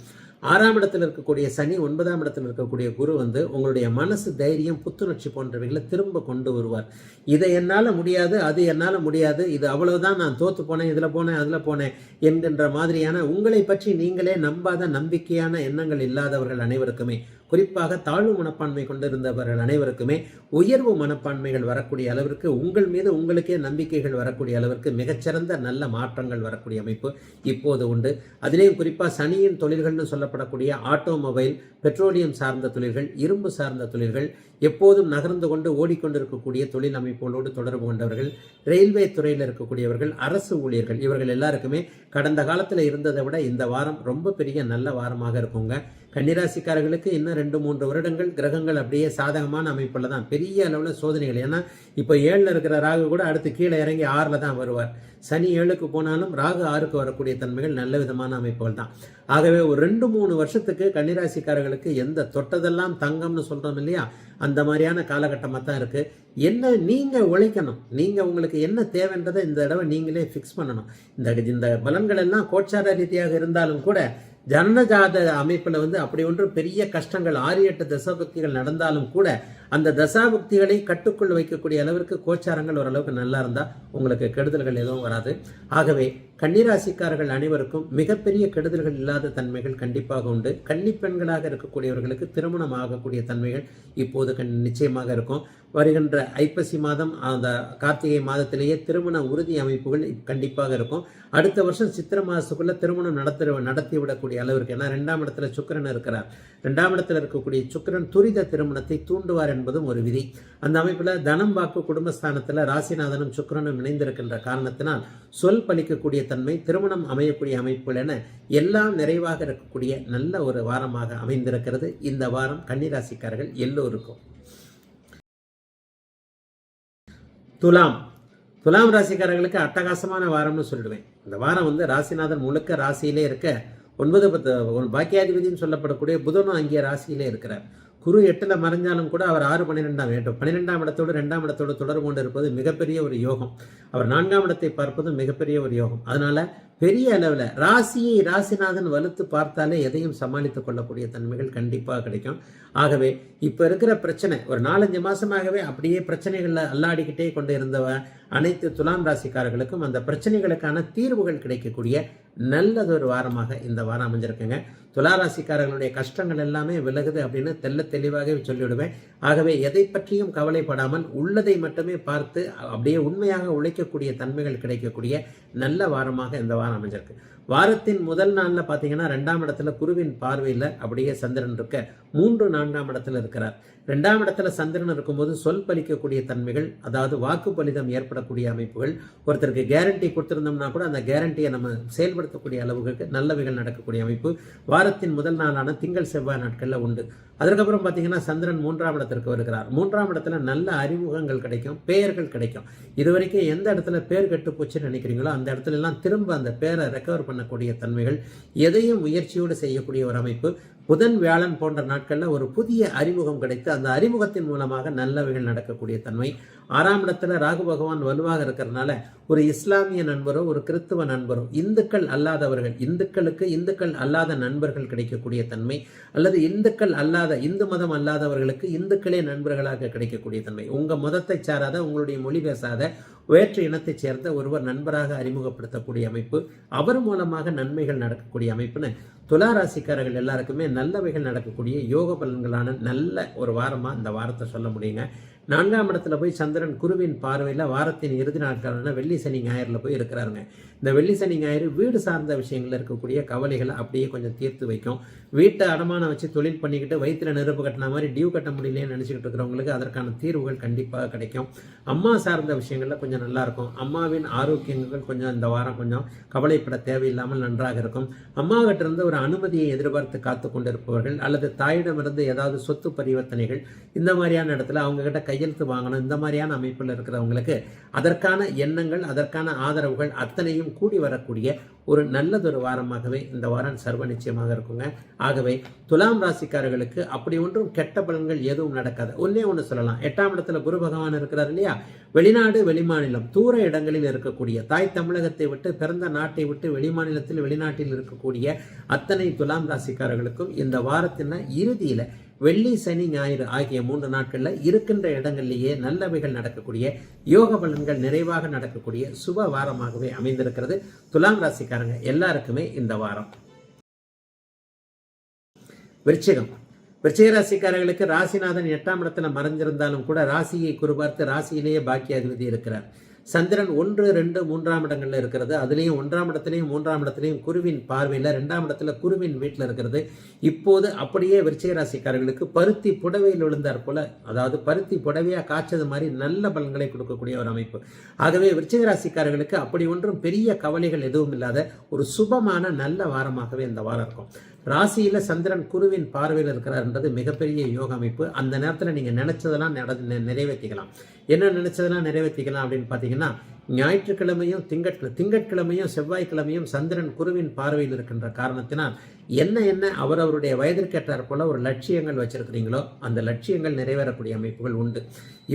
6ஆம் இடத்தில் இருக்கக்கூடிய சனி, 9ஆம் இடத்தில் இருக்கக்கூடிய குரு உங்களுடைய மனசு தைரியம், புத்துணர்ச்சி போன்றவைகளை திரும்ப கொண்டு வருவார். இதை என்னால் முடியாது, அது என்னால் முடியாது, இது அவ்வளவுதான், நான் தோத்து போனேன், இதில் போனேன், அதில் போனேன் என்கின்ற மாதிரியான உங்களை பற்றி நீங்களே நம்பாத நம்பிக்கையான எண்ணங்கள் இல்லாதவர்கள் அனைவருக்குமே, குறிப்பாக தாழ்வு மனப்பான்மை கொண்டிருந்தவர்கள் அனைவருக்குமே உயர்வு மனப்பான்மைகள் வரக்கூடிய அளவிற்கு, உங்கள் மீது உங்களுக்கே நம்பிக்கைகள் வரக்கூடிய அளவிற்கு மிகச்சிறந்த நல்ல மாற்றங்கள் வரக்கூடிய அமைப்பு இப்போது உண்டு. அதிலேயும் குறிப்பாக சனியின் தொழில்கள்னு சொல்லப்படக்கூடிய ஆட்டோமொபைல், பெட்ரோலியம் சார்ந்த தொழில்கள், இரும்பு சார்ந்த தொழில்கள், எப்போதும் நகர்ந்து கொண்டு ஓடிக்கொண்டிருக்கக்கூடிய தொழில் அமைப்புகளோடு தொடர்பு கொண்டவர்கள், ரயில்வே துறையில் இருக்கக்கூடியவர்கள், அரசு ஊழியர்கள், இவர்கள் எல்லாருக்குமே கடந்த காலத்தில் இருந்ததை விட இந்த வாரம் ரொம்ப பெரிய நல்ல வாரமாக இருக்குங்க. கன்னிராசிக்காரர்களுக்கு இன்னும் 2-3 வருடங்கள் கிரகங்கள் அப்படியே சாதகமான அமைப்பில் தான், பெரிய அளவில் சோதனைகள். ஏன்னா இப்போ 7ல் இருக்கிற ராகு கூட அடுத்து கீழே இறங்கி 6ல் தான் வருவார். சனி 7க்கு போனாலும் ராகு 6க்கு வரக்கூடிய தன்மைகள் நல்ல விதமான அமைப்புகள் தான். ஆகவே ஒரு 2-3 வருஷத்துக்கு கன்னிராசிக்காரர்களுக்கு எந்த தொட்டதெல்லாம் தங்கம்னு சொல்கிறோம் இல்லையா, அந்த மாதிரியான காலகட்டமாக தான் இருக்குது. என்ன நீங்கள் உழைக்கணும், நீங்கள் உங்களுக்கு என்ன தேவைன்றதை இந்த தடவை நீங்களே ஃபிக்ஸ் பண்ணணும். இந்த பலன்கள் எல்லாம் கோச்சார ரீதியாக இருந்தாலும் கூட ஜனனஜாத அமைப்பில் அப்படி ஒன்று பெரிய கஷ்டங்கள் 6-8 தசாபக்திகள் நடந்தாலும் கூட அந்த தசாபக்திகளை கட்டுக்குள் வைக்கக்கூடிய அளவிற்கு கோச்சாரங்கள் ஓரளவுக்கு நல்லா இருந்தால் உங்களுக்கு கெடுதல்கள் எதுவும் வராது. ஆகவே கன்னிராசிக்காரர்கள் அனைவருக்கும் மிகப்பெரிய கெடுதல்கள் இல்லாத தன்மைகள் கண்டிப்பாக உண்டு. கன்னிப்பெண்களாக இருக்கக்கூடியவர்களுக்கு திருமணம் ஆகக்கூடிய தன்மைகள் இப்போது நிச்சயமாக இருக்கும். வருகின்ற ஐப்பசி மாதம், அந்த கார்த்திகை மாதத்திலேயே திருமண உறுதி அமைப்புகள் கண்டிப்பாக இருக்கும். அடுத்த வருஷம் சித்திரை மாதத்துக்குள்ள திருமணம் நடத்திவிடக்கூடிய அளவிற்கு, ஏன்னா 2ஆம் இடத்துல சுக்கிரன் இருக்கிறார். 2ஆம் இடத்துல இருக்கக்கூடிய சுக்கிரன் துரித திருமணத்தை தூண்டுவார் என்பதும் ஒரு விதி. அந்த அமைப்பில் தனம், வாக்கு, குடும்பஸ்தானத்தில் ராசிநாதனும் சுக்கிரனும் இணைந்திருக்கின்ற காரணத்தினால் சொல் பலிக்கக்கூடிய தன்மை, திருமணம் அமையக்கூடிய அமைப்புகள் என எல்லாம் நிறைவாக இருக்கக்கூடிய நல்ல ஒரு வாரமாக அமைந்திருக்கிறது இந்த வாரம் கன்னிராசிக்காரர்கள் எல்லோருக்கும். துலாம் ராசிக்காரர்களுக்கு அட்டகாசமான வாரம்னு சொல்லிடுவேன். இந்த வாரம் ராசிநாதன் முழுக்க ராசியிலே இருக்க, 9-10 பாக்கியாதிபதினு சொல்லப்படக்கூடிய புதனும் அங்கே ராசியிலே இருக்கிறார். குரு 8ல் மறைஞ்சாலும் கூட அவர் 12ஆம் இடத்தோடு 2ஆம் இடத்தோடு தொடர்பு கொண்டு இருப்பது மிகப்பெரிய ஒரு யோகம். அவர் 4ஆம் இடத்தை பார்ப்பது மிகப்பெரிய ஒரு யோகம். அதனால பெரிய அளவில் ராசியை ராசிநாதன் வலுத்து பார்த்தாலே எதையும் சமாளித்துக் கொள்ளக்கூடிய தன்மைகள் கண்டிப்பாக கிடைக்கும். ஆகவே இப்போ இருக்கிற பிரச்சனை ஒரு 4-5 மாசமாகவே அப்படியே பிரச்சனைகளில் அல்லாடிக்கிட்டே கொண்டு இருந்தவ அனைத்து துலாம் ராசிக்காரர்களுக்கும் அந்த பிரச்சனைகளுக்கான தீர்வுகள் கிடைக்கக்கூடிய நல்லதொரு வாரமாக இந்த வாரம் அமைஞ்சிருக்குங்க. துளாராசிக்காரர்களுடைய கஷ்டங்கள் எல்லாமே விலகுது அப்படின்னு தெளிவாகவே சொல்லிவிடுவேன். ஆகவே எதை பற்றியும் கவலைப்படாமல் உள்ளதை மட்டுமே பார்த்து அப்படியே உண்மையாக உழைக்கக்கூடிய தன்மைகள் கிடைக்கக்கூடிய நல்ல வாரமாக இந்த வாரம் அமைஞ்சிருக்கு. வாரத்தின் முதல் நாளில் பார்த்தீங்கன்னா 2ஆம் இடத்துல குருவின் பார்வையில் அப்படியே சந்திரன் இருக்க 3, 4ஆம் இடத்துல இருக்கிறார். 2ஆம் இடத்துல சந்திரன் இருக்கும்போது சொல் பலிக்கக்கூடிய தன்மைகள், அதாவது வாக்கு பலிதம் ஏற்படக்கூடிய அமைப்புகள், ஒருத்தருக்கு கேரண்டி கொடுத்துருந்தோம்னா கூட அந்த கேரண்டியை நம்ம செயல்படுத்தக்கூடிய அளவுக்கு நல்லவைகள் நடக்கக்கூடிய அமைப்பு வாரத்தின் முதல் நாளான திங்கள் செவ்வாய் நாட்களில் உண்டு. அதுக்கப்புறம் பார்த்தீங்கன்னா சந்திரன் 3ஆம் இடத்திற்கு வருகிறார். 3ஆம் இடத்துல நல்ல அறிமுகங்கள் கிடைக்கும், பெயர்கள் கிடைக்கும். இதுவரைக்கும் எந்த இடத்துல பேர் கெட்டு போச்சுன்னு நினைக்கிறீங்களோ அந்த இடத்துல எல்லாம் திரும்ப அந்த பேரை ரெக்கவர் பண்ணக்கூடிய தன்மைகள், எதையும் முயற்சியோடு செய்யக்கூடிய ஒரு அமைப்பு. புதன் வியாழன் போன்ற நாட்களில் ஒரு புதிய அறிமுகம் கிடைத்து அந்த அறிமுகத்தின் மூலமாக நல்லவைகள் நடக்கக்கூடிய தன்மை. 6ஆம் இடத்துல ராகு பகவான் வலுவாக இருக்கிறதுனால ஒரு இஸ்லாமிய நண்பரோ ஒரு கிறிஸ்துவ நண்பரோ, இந்துக்கள் அல்லாதவர்கள், இந்துக்கள் அல்லாத நண்பர்கள் கிடைக்கக்கூடிய தன்மை, அல்லது இந்து மதம் அல்லாதவர்களுக்கு இந்துக்களே நண்பர்களாக கிடைக்கக்கூடிய தன்மை. உங்க மதத்தை சாராத, உங்களுடைய மொழி பேசாத, வேற்று இனத்தைச் சேர்ந்த ஒருவர் நண்பராக அறிமுகப்படுத்தக்கூடிய அமைப்பு, அவர் மூலமாக நன்மைகள் நடக்கக்கூடிய அமைப்புன்னு துலா ராசிக்காரர்கள் எல்லாருக்குமே நல்லவைகள் நடக்கக்கூடிய யோக பலன்களான நல்ல ஒரு வாரமாக இந்த வாரத்தை சொல்ல முடியுங்க. 4ஆம் இடத்துல போய் சந்திரன் குருவின் பார்வையில் வாரத்தின் இறுதி நாட்களான வெள்ளி சனி ஞாயிறில் போய் இருக்கிறாருங்க. இந்த வெள்ளி சனி ஞாயிறு வீடு சார்ந்த விஷயங்களில் இருக்கக்கூடிய கவலைகளை அப்படியே கொஞ்சம் தீர்த்து வைக்கும். வீட்டை அடமானம் வச்சு தொழில் பண்ணிக்கிட்டு வயிற்றுல நெருப்பு கட்டின மாதிரி டியூ கட்ட முடியலன்னு நினச்சிக்கிட்டு இருக்கிறவங்களுக்கு அதற்கான தீர்வுகள் கண்டிப்பாக கிடைக்கும். அம்மா சார்ந்த விஷயங்களில் கொஞ்சம் நல்லாயிருக்கும். அம்மாவின் ஆரோக்கியங்கள் கொஞ்சம் இந்த வாரம் கொஞ்சம் கவலைப்பட தேவையில்லாமல் நன்றாக இருக்கும். அம்மாவிட்ட இருந்து ஒரு அனுமதியை எதிர்பார்த்து காத்து கொண்டிருப்பவர்கள், அல்லது தாயிடமிருந்து ஏதாவது சொத்து பரிவர்த்தனைகள் இந்த மாதிரியான இடத்துல அவங்ககிட்ட கையெழுத்து வாங்கணும், இந்த மாதிரியான அமைப்பில் இருக்கிறவங்களுக்கு அதற்கான எண்ணங்கள், அதற்கான ஆதரவுகள் அத்தனையும் கூடி வரக்கூடிய ஒரு நல்லதொரு வாரமாகவே இந்த வாரம் சர்வ நிச்சயமாக இருக்குங்க. ஆகவே துலாம் ராசிக்காரர்களுக்கு அப்படி ஒன்றும் கெட்ட பலன்கள் எதுவும் நடக்காது. ஒன்று சொல்லலாம், 8ஆம் இடத்துல குரு பகவான் இருக்கிறார் இல்லையா, வெளிநாடு வெளிமாநிலம் தூர இடங்களில் இருக்கக்கூடிய, தாய் தமிழகத்தை விட்டு பிறந்த நாட்டை விட்டு வெளிமாநிலத்தில் வெளிநாட்டில் இருக்கக்கூடிய அத்தனை துலாம் ராசிக்காரர்களுக்கும் இந்த வாரத்தின் இறுதியில் வெள்ளி சனி ஞாயிறு ஆகிய 3 நாட்களில் இருக்கின்ற இடங்களிலேயே நல்லவைகள் நடக்கக்கூடிய, யோக பலன்கள் நிறைவாக நடக்கக்கூடிய சுப வாரமாகவே அமைந்திருக்கிறது துலாம் ராசிக்காரங்க எல்லாருக்குமே இந்த வாரம். விருச்சிக ராசிக்காரர்களுக்கு ராசிநாதன் 8ஆம் இடத்துல மறைஞ்சிருந்தாலும் கூட ராசியை குறிபார்த்து ராசியிலேயே பாக்கியாதிபதி இருக்கிறார். சந்திரன் 1, 2, 3ஆம் இடங்கள்ல இருக்கிறது. அதுலேயும் 1ஆம் இடத்துலையும் 3ஆம் இடத்துலையும் குருவின் பார்வையில் 2ஆம் இடத்துல குருவின் வீட்டில் இருக்கிறது. இப்போது அப்படியே விருச்சிக ராசிக்காரர்களுக்கு பருத்தி புடவையில் விழுந்தார் போல, அதாவது பருத்தி புடவையாக காய்ச்சது மாதிரி நல்ல பலன்களை கொடுக்கக்கூடிய ஒரு அமைப்பு. ஆகவே விருச்சிக ராசிக்காரர்களுக்கு அப்படி ஒன்றும் பெரிய கவலைகள் எதுவும் இல்லாத ஒரு சுபமான நல்ல வாரமாகவே இந்த வாரம் இருக்கும். ராசியில் சந்திரன் குருவின் பார்வையில் இருக்கிறார்ன்றது மிகப்பெரிய யோக அமைப்பு. அந்த நேரத்தில் நீங்கள் நினைச்சதெல்லாம் நிறைவேற்றிக்கலாம். என்ன நினைச்சதெல்லாம் நிறைவேற்றிக்கலாம் அப்படின்னு பார்த்தீங்கன்னா, ஞாயிற்றுக்கிழமையும் திங்கட்கிழமையும் செவ்வாய்க்கிழமையும் சந்திரன் குருவின் பார்வையில் இருக்கின்ற காரணத்தினால் என்ன அவரவருடைய வயதிற்கேற்றார் போல ஒரு லட்சியங்கள் வச்சிருக்கிறீங்களோ அந்த லட்சியங்கள் நிறைவேறக்கூடிய அமைப்புகள் உண்டு.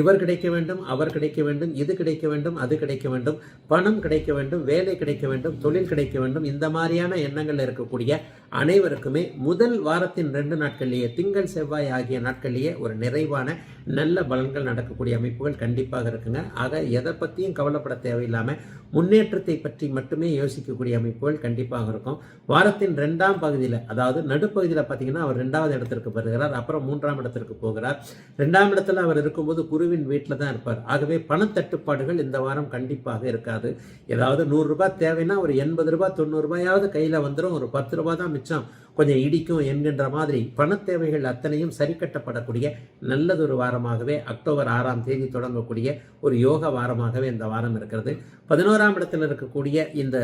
இவர் கிடைக்க வேண்டும், அவர் கிடைக்க வேண்டும், இது கிடைக்க வேண்டும், அது கிடைக்க வேண்டும், பணம் கிடைக்க வேண்டும், வேலை கிடைக்க வேண்டும், தொழில் கிடைக்க வேண்டும், இந்த மாதிரியான எண்ணங்கள் இருக்கக்கூடிய அனைவருக்குமே முதல் வாரத்தின் 2 நாட்கள்லேயே திங்கள் செவ்வாய் ஆகிய நாட்கள்லேயே ஒரு நிறைவான நல்ல பலன்கள் நடக்கக்கூடிய அமைப்புகள் கண்டிப்பாக இருக்குங்க. ஆக எதை பற்றியும் கவலைப்பட தேவையில்லாமல் முன்னேற்றத்தை பற்றி மட்டுமே யோசிக்கக்கூடிய அமைப்புகள் கண்டிப்பாக இருக்கும். வாரத்தின் 2ஆம் பகுதியில், அதாவது நடுப்பகுதியில் பார்த்தீங்கன்னா அவர் 2வது இடத்திற்கு வருகிறார், அப்புறம் 3ஆம் இடத்திற்கு போகிறார். 2ஆம் இடத்துல அவர் இருக்கும்போது குருவின் வீட்டில் தான் இருப்பார். ஆகவே பணத்தட்டுப்பாடுகள் இந்த வாரம் கண்டிப்பாக இருக்காது. ஏதாவது 100 ரூபாய் தேவைன்னா ஒரு 80 ரூபாய் 90 ரூபாயாவது கையில் வந்துடும், ஒரு 10 ரூபாய் தான் மிச்சம் கொஞ்சம் இடிக்கும் என்கின்ற மாதிரி பணத்தேவைகள் அத்தனையும் சரி கட்டப்படக்கூடிய நல்லதொரு வாரமாகவே அக்டோபர் 6ஆம் தேதி தொடங்கக்கூடிய ஒரு யோக வாரமாகவே இந்த வாரம் இருக்கிறது. 11ஆம் இடத்தில் இருக்கக்கூடிய இந்த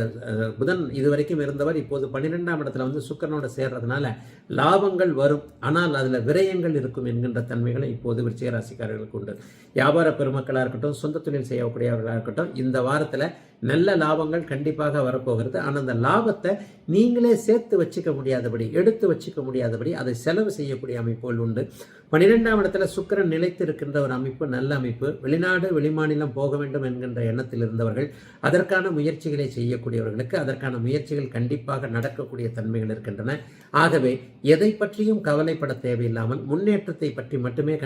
புதன் இதுவரைக்கும் இருந்தவர் இப்போது 12ஆம் இடத்துல வந்து சுக்கிரனோட சேர்றதுனால லாபங்கள் வரும், ஆனால் அதில் விரயங்கள் இருக்கும் என்கின்ற தன்மைகளை இப்போது விருச்சிக ராசிக்காரர்களுக்கு உண்டு. வியாபார பெருமக்களாக இருக்கட்டும், சொந்த தொழில் செய்யக்கூடியவர்களாக இருக்கட்டும், இந்த வாரத்தில் நல்ல லாபங்கள் கண்டிப்பாக வரப்போகிறது. ஆனால் அந்த லாபத்தை நீங்களே சேர்த்து வச்சுக்க முடியாதபடி, எடுத்து வச்சுக்க முடியாதபடி அதை செலவு செய்யக்கூடிய அமைப்புகள் உண்டு. 12ஆம் இடத்துல சுக்கிரன் நிலைத்து இருக்கின்ற ஒரு அமைப்பு நல்ல அமைப்பு. வெளிநாடு வெளிமாநிலம் போக வேண்டும் என்கின்ற எண்ணத்தில் இருந்தவர்கள், அதற்கான முயற்சிகளை செய்யக்கூடியவர்களுக்கு அதற்கான முயற்சிகள் கண்டிப்பாக நடக்கக்கூடிய தன்மைகள் இருக்கின்றன. ஆகவே எதை பற்றியும் கவலைப்பட தேவையில்லாமல் முன்னேற்றத்தை பற்றி மட்டுமே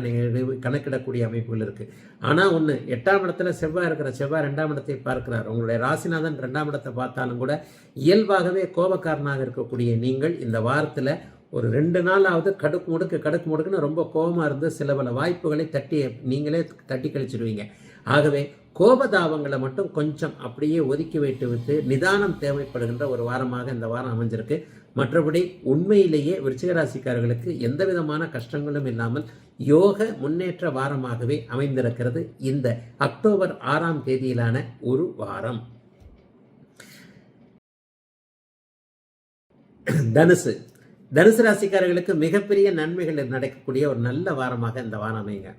கணக்கிடக்கூடிய அமைப்புகள் இருக்கு. ஆனால் ஒன்று, 8ஆம் இடத்துல செவ்வாய் இருக்கிற செவ்வாய் 2ஆம் இடத்தை பார்க்கிறார். உங்களுடைய ராசிநாதன் 2ஆம் இடத்தை பார்த்தாலும் கூட இயல்பாகவே கோபக்காரனாக இருக்கக்கூடிய நீங்கள் இந்த வாரத்தில் ஒரு 2 நாளாவது கடுக்கு முடுக்குன்னு ரொம்ப கோபமாக இருந்து சில பல வாய்ப்புகளை நீங்களே தட்டி கழிச்சிடுவீங்க. ஆகவே கோபதாபங்களை மட்டும் கொஞ்சம் அப்படியே ஒதுக்கி வைத்து விட்டு நிதானம் தேவைப்படுகின்ற ஒரு வாரமாக இந்த வாரம் அமைஞ்சிருக்கு. மற்றபடி உண்மையிலேயே விருச்சிக ராசிக்காரர்களுக்கு எந்த விதமான கஷ்டங்களும் இல்லாமல் யோக முன்னேற்ற வாரமாகவே அமைந்திருக்கிறது இந்த அக்டோபர் 6ஆம் தேதியிலான ஒரு வாரம். தனுசு ராசிக்காரர்களுக்கு மிகப்பெரிய நன்மைகள் நடக்கக்கூடிய ஒரு நல்ல வாரமாக இந்த வாரம் அமைங்க.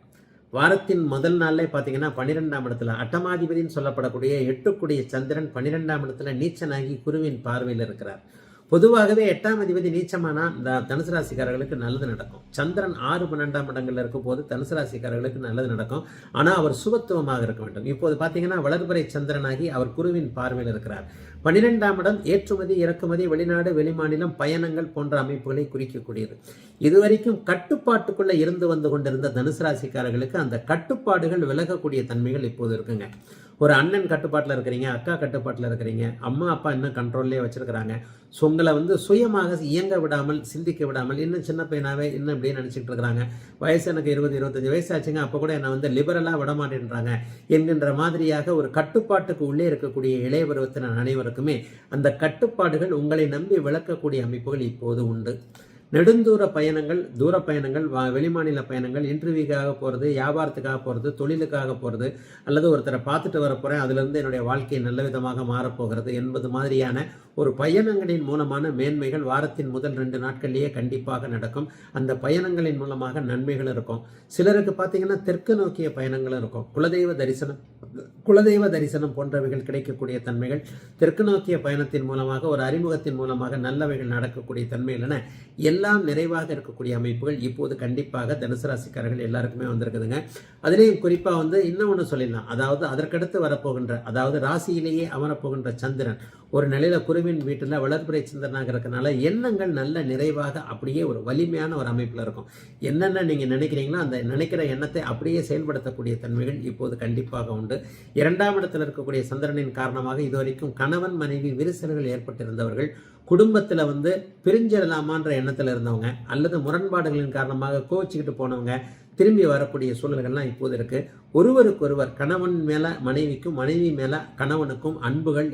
வாரத்தின் முதல் நாள்ல பார்த்தீங்கன்னா 12ஆம் இடத்துல அட்டமாதிபதினு சொல்லப்படக்கூடிய 8 சந்திரன் 12ஆம் இடத்துல நீச்சனாகி குருவின் பார்வையில் இருக்கிறார். பொதுவாகவே 8ஆம் அதிபதி நீச்சமானா இந்த தனுசு ராசிக்காரர்களுக்கு நல்லது நடக்கும். சந்திரன் 6, 12ஆம் இடங்கள்ல இருக்கும் போது தனுசு ராசிக்காரர்களுக்கு நல்லது நடக்கும். ஆனால் அவர் சுபத்துவமாக இருக்க வேண்டும். இப்போது பார்த்தீங்கன்னா வளர்பிறை சந்திரனாகி அவர் குருவின் பார்வையில் இருக்கிறார். 12ஆம் இடம் ஏற்றுமதி இறக்குமதி வெளிநாடு வெளிமாநிலம் பயணங்கள் போன்ற அமைப்புகளை குறிக்கக்கூடியது. இதுவரைக்கும் கட்டுப்பாட்டுக்குள்ள இருந்து வந்து கொண்டிருந்த தனுசு ராசிக்காரர்களுக்கு அந்த கட்டுப்பாடுகள் விலகக்கூடிய தன்மைகள் இப்போது இருக்குங்க. ஒரு அண்ணன் கட்டுப்பாட்டில் இருக்கிறீங்க, அக்கா கட்டுப்பாட்டில் இருக்கிறீங்க, அம்மா அப்பா இன்னும் கண்ட்ரோல்லே வச்சிருக்கிறாங்க. ஸோ உங்களை சுயமாக இயங்க விடாமல் சிந்திக்க விடாமல் இன்னும் சின்ன பையனாவே இன்னும் இப்படியே நினச்சிட்டு இருக்கிறாங்க. வயசு எனக்கு 20-25 வயசு ஆச்சுங்க, அப்போ கூட என்னை லிபரலாக விடமாட்டேன்றாங்க என்கின்ற மாதிரியாக ஒரு கட்டுப்பாட்டுக்கு உள்ளே இருக்கக்கூடிய இளைய பருவத்தினர் அனைவருக்குமே அந்த கட்டுப்பாடுகள் உங்களை நம்பி விளக்கக்கூடிய அமைப்புகள் இப்போது உண்டு. நெடுந்தூர பயணங்கள், தூர பயணங்கள், வெளிமாநில பயணங்கள், இன்டர்வியூக்காக போகிறது, வியாபாரத்துக்காக போகிறது, தொழிலுக்காக போகிறது, அல்லது ஒருத்தரை பார்த்துட்டு வர போகிறேன், அதிலிருந்து என்னுடைய வாழ்க்கை நல்ல விதமாக மாறப்போகிறது என்பது மாதிரியான ஒரு பயணங்களின் மூலமான மேன்மைகள் வாரத்தின் முதல் 2 நாட்கள்லேயே கண்டிப்பாக நடக்கும். அந்த பயணங்களின் மூலமாக நன்மைகள் இருக்கும். சிலருக்கு பார்த்தீங்கன்னா தெற்கு நோக்கிய பயணங்களும் இருக்கும். குலதெய்வ தரிசனம் போன்றவைகள் கிடைக்கக்கூடிய தன்மைகள், தெற்கு நோக்கிய பயணத்தின் மூலமாக ஒரு அறிமுகத்தின் மூலமாக நல்லவைகள் நடக்கக்கூடிய தன்மைகள் என எல்லாம் நிறைவாக இருக்கக்கூடிய அமைப்புகள் இப்போது கண்டிப்பாக தனுசு ராசிக்காரர்கள் எல்லாருக்குமே வந்திருக்குதுங்க. அதுலேயும் குறிப்பாக இன்னும் ஒன்று சொல்லிடலாம். அதாவது அதற்கடுத்து வரப்போகின்ற, அதாவது ராசியிலேயே அமரப்போகின்ற சந்திரன் ஒரு நிலையில குருவின் வீட்டில் வளர்பிறை சந்திரனாக இருக்கிறதுனால எண்ணங்கள் நல்ல நிறைவாக அப்படியே ஒரு வலிமையான ஒரு அமைப்பில் இருக்கும். என்னென்ன நீங்கள் நினைக்கிறீங்களோ அந்த நினைக்கிற எண்ணத்தை அப்படியே செயல்படுத்தக்கூடிய தன்மைகள் இப்போது கண்டிப்பாக உண்டு. 2ஆம் இடத்தில் இருக்கக்கூடிய சந்திரனின் காரணமாக இதுவரைக்கும் கணவன் மனைவி விரிசல்கள் ஏற்பட்டிருந்தவர்கள், குடும்பத்தில் பிரிஞ்சிடலாமான்ற எண்ணத்தில் இருந்தவங்க, அல்லது முரண்பாடுகளின் காரணமாக கோச்சிக்கிட்டு போனவங்க திரும்பி வரக்கூடிய சூழல்கள்லாம் இப்போது இருக்கு. ஒருவருக்கொருவர் கணவன் மேல மனைவிக்கும், மனைவி மேல கணவனுக்கும் அன்புகள்,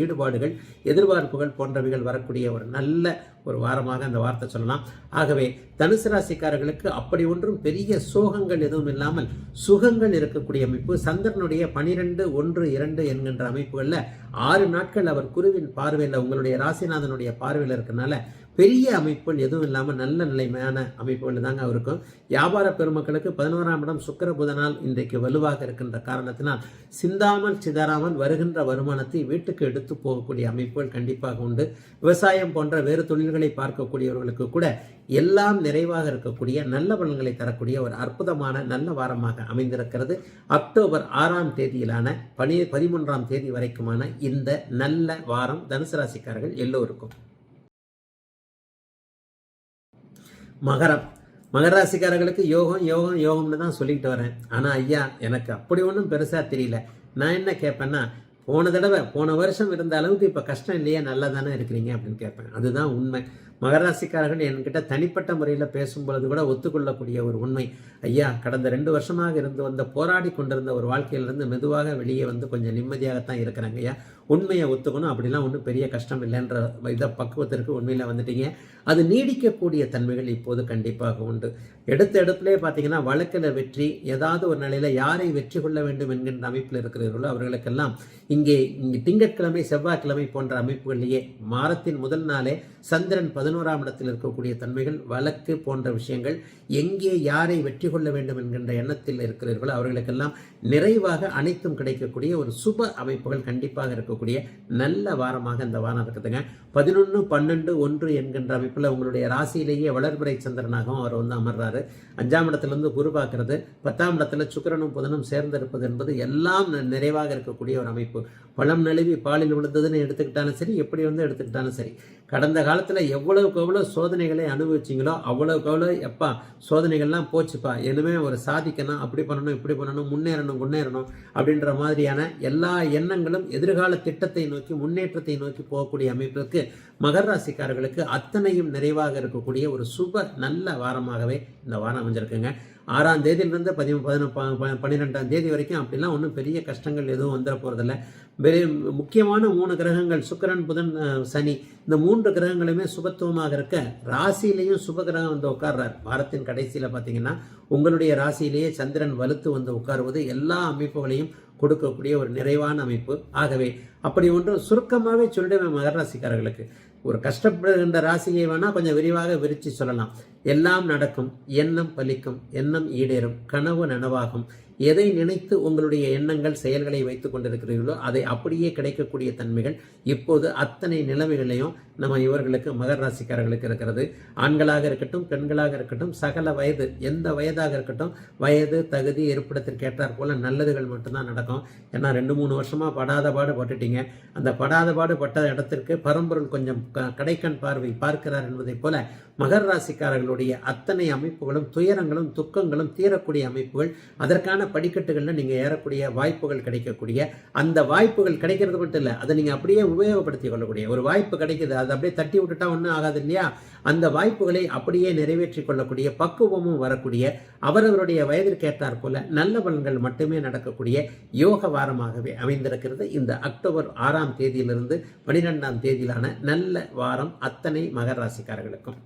ஈடுபாடுகள், எதிர்பார்ப்புகள் போன்றவைகள் வரக்கூடிய ஒரு நல்ல ஒரு வாரமாக அந்த வார்த்தை சொல்லலாம். ஆகவே தனுசு ராசிக்காரர்களுக்கு அப்படி ஒன்றும் பெரிய சோகங்கள் எதுவும் இல்லாமல் சுகங்கள் இருக்கக்கூடிய அமைப்பு. சந்திரனுடைய 12, 1, 2 என்கின்ற அமைப்புகளில் 6 நாட்கள் அவர் குருவின் பார்வையில், உங்களுடைய ராசிநாதனுடைய பார்வையில் இருக்கனால பெரிய அமைப்புகள் எதுவும் இல்லாமல் நல்ல நிலைமையான அமைப்புகள் தாங்க இருக்கும். வியாபார பெருமக்களுக்கு 11ஆம் இடம் சுக்கிர புதனால் இன்றைக்கு வலுவாக இருக்கின்ற காரணத்தினால் சிந்தாமல் சிதறாமல் வருகின்ற வருமானத்தை வீட்டுக்கு எடுத்து போகக்கூடிய அமைப்புகள் கண்டிப்பாக உண்டு. விவசாயம் போன்ற வேறு தொழில்களை பார்க்கக்கூடியவர்களுக்கு கூட எல்லாம் நிறைவாக இருக்கக்கூடிய நல்ல பலன்களை தரக்கூடிய ஒரு அற்புதமான நல்ல வாரமாக அமைந்திருக்கிறது. அக்டோபர் 6ஆம் தேதியிலான 13ஆம் தேதி வரைக்குமான இந்த நல்ல வாரம் தனுசு ராசிக்காரர்கள் எல்லோருக்கும். மகர ராசிக்காரர்களுக்கு யோகம்னு தான் சொல்லிக்கிட்டு வரேன். ஆனால் ஐயா எனக்கு அப்படி ஒன்றும் பெருசாக தெரியல. நான் என்ன கேட்பேன்னா, போன வருஷம் இருந்த அளவுக்கு இப்போ கஷ்டம் இல்லையா, நல்லா தானே இருக்கிறீங்க அப்படின்னு கேட்பேன். அதுதான் உண்மை. மகராசிக்காரர்கள் என்கிட்ட தனிப்பட்ட முறையில் பேசும்பொழுது கூட ஒத்துக்கொள்ளக்கூடிய ஒரு உண்மை. ஐயா கடந்த 2 வருஷமாக இருந்து வந்த போராடி கொண்டிருந்த ஒரு வாழ்க்கையிலிருந்து மெதுவாக வெளியே கொஞ்சம் நிம்மதியாகத்தான் இருக்கிறாங்க ஐயா. உண்மையை ஒத்துக்கணும், அப்படிலாம் ஒன்றும் பெரிய கஷ்டம் இல்லைன்ற இதை பக்குவத்திற்கு உண்மையில் வந்துட்டீங்க. அது நீடிக்கக்கூடிய தன்மைகள் இப்போது கண்டிப்பாக உண்டு. எடுப்பிலே பார்த்தீங்கன்னா வழக்கில் வெற்றி, ஏதாவது ஒரு நிலையில் யாரை வெற்றி கொள்ள வேண்டும் என்கின்ற அமைப்பில் இருக்கிறீர்களோ அவர்களுக்கெல்லாம் இங்கே திங்கட்கிழமை செவ்வாய்க்கிழமை போன்ற அமைப்புகளிலேயே வாரத்தின் முதல் நாளே சந்திரன் 11ஆம் இடத்தில் இருக்கக்கூடிய தன்மைகள், வழக்கு போன்ற விஷயங்கள், எங்கே யாரை வெற்றி கொள்ள வேண்டும் என்கின்ற எண்ணத்தில் இருக்கிறீர்களோ அவர்களுக்கெல்லாம் நிறைவாக அனைத்தும் கிடைக்கக்கூடிய ஒரு சுப அமைப்புகள் கண்டிப்பாக இருக்கக்கூடிய நல்ல வாரமாக இந்த வாரம் இருக்குதுங்க. 11, 12, 1 என்கின்ற அமைப்பில் உங்களுடைய ராசியிலேயே வளர்பிறை சந்திரனாகவும் அவர் அமர்றாரு. 5ஆம் இடத்திலிருந்து குரு பார்க்கிறது, 10ஆம் இடத்துல சுக்கிரனும் புதனும் சேர்ந்திருப்பது என்பது எல்லாம் நிறைவாக இருக்கக்கூடிய ஒரு அமைப்பு. பழம் நழுவி பாலில் விழுந்ததுன்னு எடுத்துக்கிட்டாலும் சரி, எப்படி எடுத்துக்கிட்டாலும் சரி, கடந்த காலத்தில் எவ்வளவுக்கு எவ்வளோ சோதனைகளை அனுபவிச்சிங்களோ அவ்வளவுக்கு எவ்வளோ எப்பா சோதனைகள்லாம் போச்சுப்பா, இனிமே ஒரு சாதிக்கணும், அப்படி பண்ணணும், இப்படி பண்ணணும், முன்னேறணும் அப்படின்ற மாதிரியான எல்லா எண்ணங்களும் எதிர்கால திட்டத்தை நோக்கி, முன்னேற்றத்தை நோக்கி போகக்கூடிய அமைப்பிற்கு மகர ராசிக்காரர்களுக்கு அத்தனையும் நிறைவாக இருக்கக்கூடிய ஒரு சுப நல்ல வாரமாகவே இந்த வாரம் அமைஞ்சிருக்குங்க. 6ஆம் தேதியிலிருந்து 12ஆம் தேதி வரைக்கும் அப்படிலாம் ஒன்றும் பெரிய கஷ்டங்கள் எதுவும் வந்துட போகிறதில்ல. முக்கியமான 3 கிரகங்கள் சுக்கிரன், புதன், சனி, இந்த 3 கிரகங்களுமே சுபத்துவமாக இருக்க ராசியிலையும் சுபகிரகம் வந்து உட்கார்றார். வாரத்தின் கடைசியில் பார்த்தீங்கன்னா உங்களுடைய ராசியிலேயே சந்திரன் வலுத்து வந்து உட்காருவது எல்லா அமைப்புகளையும் கொடுக்கக்கூடிய ஒரு நிறைவான அமைப்பு. ஆகவே அப்படி ஒன்று சுருக்கமாகவே சொல்லிடுவேன் மகர ராசிக்காரர்களுக்கு. ஒரு கஷ்டப்படுகின்ற ராசியை வேணால் கொஞ்சம் விரிவாக விரித்து சொல்லலாம். எல்லாம் நடக்கும், எண்ணம் பலிக்கும், எண்ணம் ஈடேறும், கனவு நனவாகும். எதை நினைத்து உங்களுடைய எண்ணங்கள் செயல்களை வைத்துக் கொண்டிருக்கிறீர்களோ அதை அப்படியே கிடைக்கக்கூடிய தன்மைகள் இப்போது அத்தனை நிலைமைகளையும் நம்ம இவர்களுக்கு மகர ராசிக்காரர்களுக்கு இருக்கிறது. ஆண்களாக இருக்கட்டும், பெண்களாக இருக்கட்டும், சகல வயது, எந்த வயதாக இருக்கட்டும், வயது தகுதி இருப்பிடத்திற்கு ஏற்றார் போல நல்லதுகள் மட்டும்தான் நடக்கும். ஏன்னா 2-3 வருஷமா படாத பாடு பட்டுட்டீங்க. அந்த படாத பாடு பட்ட இடத்திற்கு பரம்பொருள் கொஞ்சம் கடைக்கண் பார்வை பார்க்கிறார் என்பதை போல மகர ராசிக்காரர்களுடைய அத்தனை அமைப்புகளும் துயரங்களும் துக்கங்களும் தீரக்கூடிய அமைப்புகள். அதற்கான படிக்கட்டுகளில் நீங்கள் ஏறக்கூடிய வாய்ப்புகள் கிடைக்கக்கூடிய, அந்த வாய்ப்புகள் கிடைக்கிறது மட்டும் இல்லை, அதை நீங்கள் அப்படியே உபயோகப்படுத்திக் கொள்ளக்கூடிய ஒரு வாய்ப்பு கிடைக்குது. அதை அப்படியே தட்டி விட்டுட்டா ஒன்றும் ஆகாது இல்லையா? அந்த வாய்ப்புகளை அப்படியே நிறைவேற்றிக் கொள்ளக்கூடிய பக்குவமும் வரக்கூடிய, அவரவருடைய வயதிற்கேற்றார் போல நல்ல பலன்கள் மட்டுமே நடக்கக்கூடிய யோக வாரமாகவே அமைந்திருக்கிறது இந்த அக்டோபர் 6ஆம் தேதியிலிருந்து 12ஆம் தேதியிலான நல்ல வாரம் அத்தனை மகர ராசிக்காரர்களுக்கும்.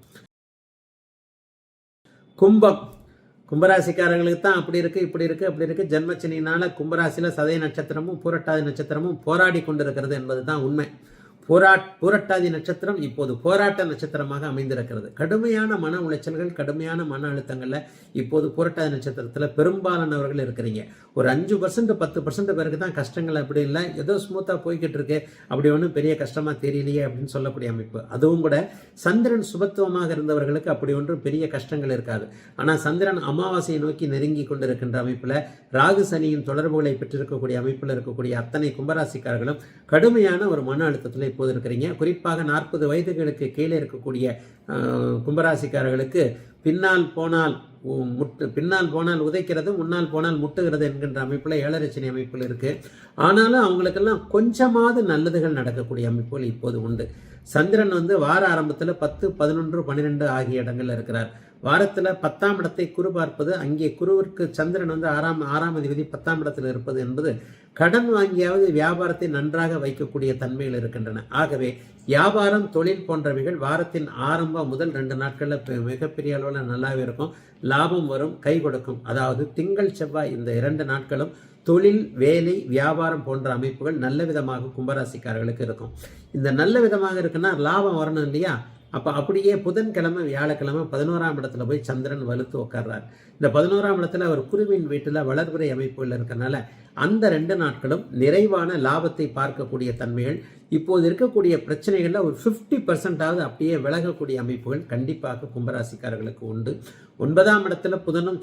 கும்பராசிக்காரங்களுக்கு தான் அப்படி இருக்கு, இப்படி இருக்கு, அப்படி இருக்கு. ஜென்மச்சனியினால கும்பராசியில சதய நட்சத்திரமும் பூரட்டாதி நட்சத்திரமும் போராடி கொண்டிருக்கிறது என்பதுதான் உண்மை. பூரட்டாதி நட்சத்திரம் இப்போது போராட்ட நட்சத்திரமாக அமைந்திருக்கிறது. கடுமையான மன உளைச்சல்கள், கடுமையான மன அழுத்தங்கள்ல இப்போது பூரட்டாதி நட்சத்திரத்துல பெரும்பாலானவர்கள் இருக்கிறீங்க. ஒரு 5% 10% பேருக்கு தான் கஷ்டங்கள். அப்படி இல்லை, ஏதோ ஸ்மூத்தா போய்கிட்டு இருக்கு, அப்படி ஒன்றும் பெரிய கஷ்டமா தெரியலையே அப்படின்னு சொல்லக்கூடிய அமைப்பு. அதுவும் கூட சந்திரன் சுபத்துவமாக இருந்தவர்களுக்கு அப்படி ஒன்றும் பெரிய கஷ்டங்கள் இருக்காது. ஆனா சந்திரன் அமாவாசையை நோக்கி நெருங்கி கொண்டிருக்கின்ற அமைப்புல, ராகு சனியின் தொடர்புகளை பெற்றிருக்கக்கூடிய அமைப்புல இருக்கக்கூடிய அத்தனை கும்பராசிக்காரர்களும் கடுமையான ஒரு மன அழுத்தத்தில் இப்போது இருக்கிறீங்க. குறிப்பாக 40 வயதுகளுக்கு கீழே இருக்கக்கூடிய கும்பராசிக்காரர்களுக்கு பின்னால் போனால் உதைக்கிறது, முன்னால் போனால் முட்டுகிறது என்கின்ற அமைப்புல 7 சனி அமைப்புகள் இருக்கு. ஆனாலும் அவங்களுக்கெல்லாம் கொஞ்சமாவது நல்லதுகள் நடக்கக்கூடிய அமைப்புகள் இப்போது உண்டு. சந்திரன் வந்து வார ஆரம்பத்தில் 10, 11, 12 ஆகிய இடங்கள்ல இருக்கிறார். வாரத்தில் 10ஆம் இடத்தை குரு பார்ப்பது, அங்கே குருவிற்கு சந்திரன் வந்து 6ஆம் அதிபதி 10ஆம் இடத்தில் இருப்பது என்பது கடன் வாங்கியாவது வியாபாரத்தை நன்றாக வைக்கக்கூடிய தன்மைகள் இருக்கின்றன. ஆகவே வியாபாரம், தொழில் போன்றவைகள் வாரத்தின் ஆரம்பம் முதல் 2 நாட்களில் மிகப்பெரிய அளவில் நல்லாவே இருக்கும். லாபம் வரும், கை கொடுக்கும். அதாவது திங்கள் செவ்வாய் இந்த 2 நாட்களும் தொழில், வேலை, வியாபாரம் போன்ற அமைப்புகள் நல்ல விதமாக கும்பராசிக்காரர்களுக்கு இருக்கும். இந்த நல்ல விதமாக இருக்குன்னா லாபம் வரணும் இல்லையா? அப்போ அப்படியே புதன்கிழமை வியாழக்கிழமை 11ஆம் இடத்துல போய் சந்திரன் வலுத்து உட்கார்றார். இந்த 11ஆம் இடத்துல அவர் குருவின் வீட்டில் வளர்பிறை அமைப்புகள் இருக்கிறனால அந்த 2 நாட்களும் நிறைவான லாபத்தை பார்க்கக்கூடிய தன்மைகள், இப்போது இருக்கக்கூடிய பிரச்சனைகளில் ஒரு 50% அப்படியே விலகக்கூடிய அமைப்புகள் கண்டிப்பாக கும்பராசிக்காரர்களுக்கு உண்டு. 9ஆம் இடத்துல புதனும்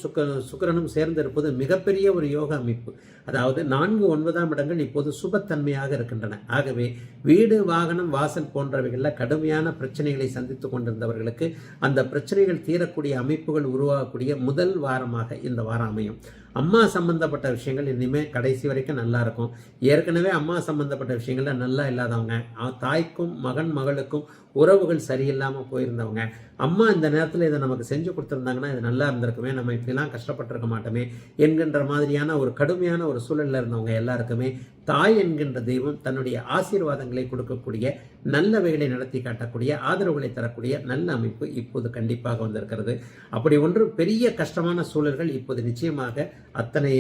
சுக்கிரனும் சேர்ந்து இருப்பது மிகப்பெரிய ஒரு யோக அமைப்பு. அதாவது 4, 9ஆம் இடங்கள் இப்போது சுபத்தன்மையாக இருக்கின்றன. ஆகவே வீடு, வாகனம், வாசல் போன்றவைகளில் கடுமையான பிரச்சனைகளை சந்தித்து கொண்டிருந்தவர்களுக்கு அந்த பிரச்சனைகள் தீரக்கூடிய அமைப்புகள் உருவாகக்கூடிய முதல் வாரமாக இந்த வாரம் அமையும். அம்மா சம்பந்தப்பட்ட விஷயங்கள் இனிமேல் கடைசி வரைக்கும் நல்லா இருக்கும். ஏற்கனவே அம்மா சம்பந்தப்பட்ட விஷயங்கள்ல நல்லா இல்லாதவங்க, தாய்க்கும் மகளுக்கும் உறவுகள் சரியில்லாமல் போயிருந்தவங்க, அம்மா இந்த நேரத்தில் இதை நமக்கு செஞ்சு கொடுத்துருந்தாங்கன்னா இது நல்லா இருந்திருக்குமே, நம்ம இப்படிலாம் கஷ்டப்பட்டிருக்க மாட்டோமே என்கின்ற மாதிரியான ஒரு கடுமையான ஒரு சூழலில் இருந்தவங்க எல்லாருக்குமே தாய் என்கின்ற தெய்வம் தன்னுடைய ஆசீர்வாதங்களை கொடுக்கக்கூடிய, நல்லவைகளை நடத்தி காட்டக்கூடிய, ஆதரவுகளை தரக்கூடிய நல்ல அமைப்பு இப்போது கண்டிப்பாக வந்திருக்கிறது. அப்படி ஒன்று பெரிய கஷ்டமான சூழல்கள் இப்போது நிச்சயமாக அத்தனை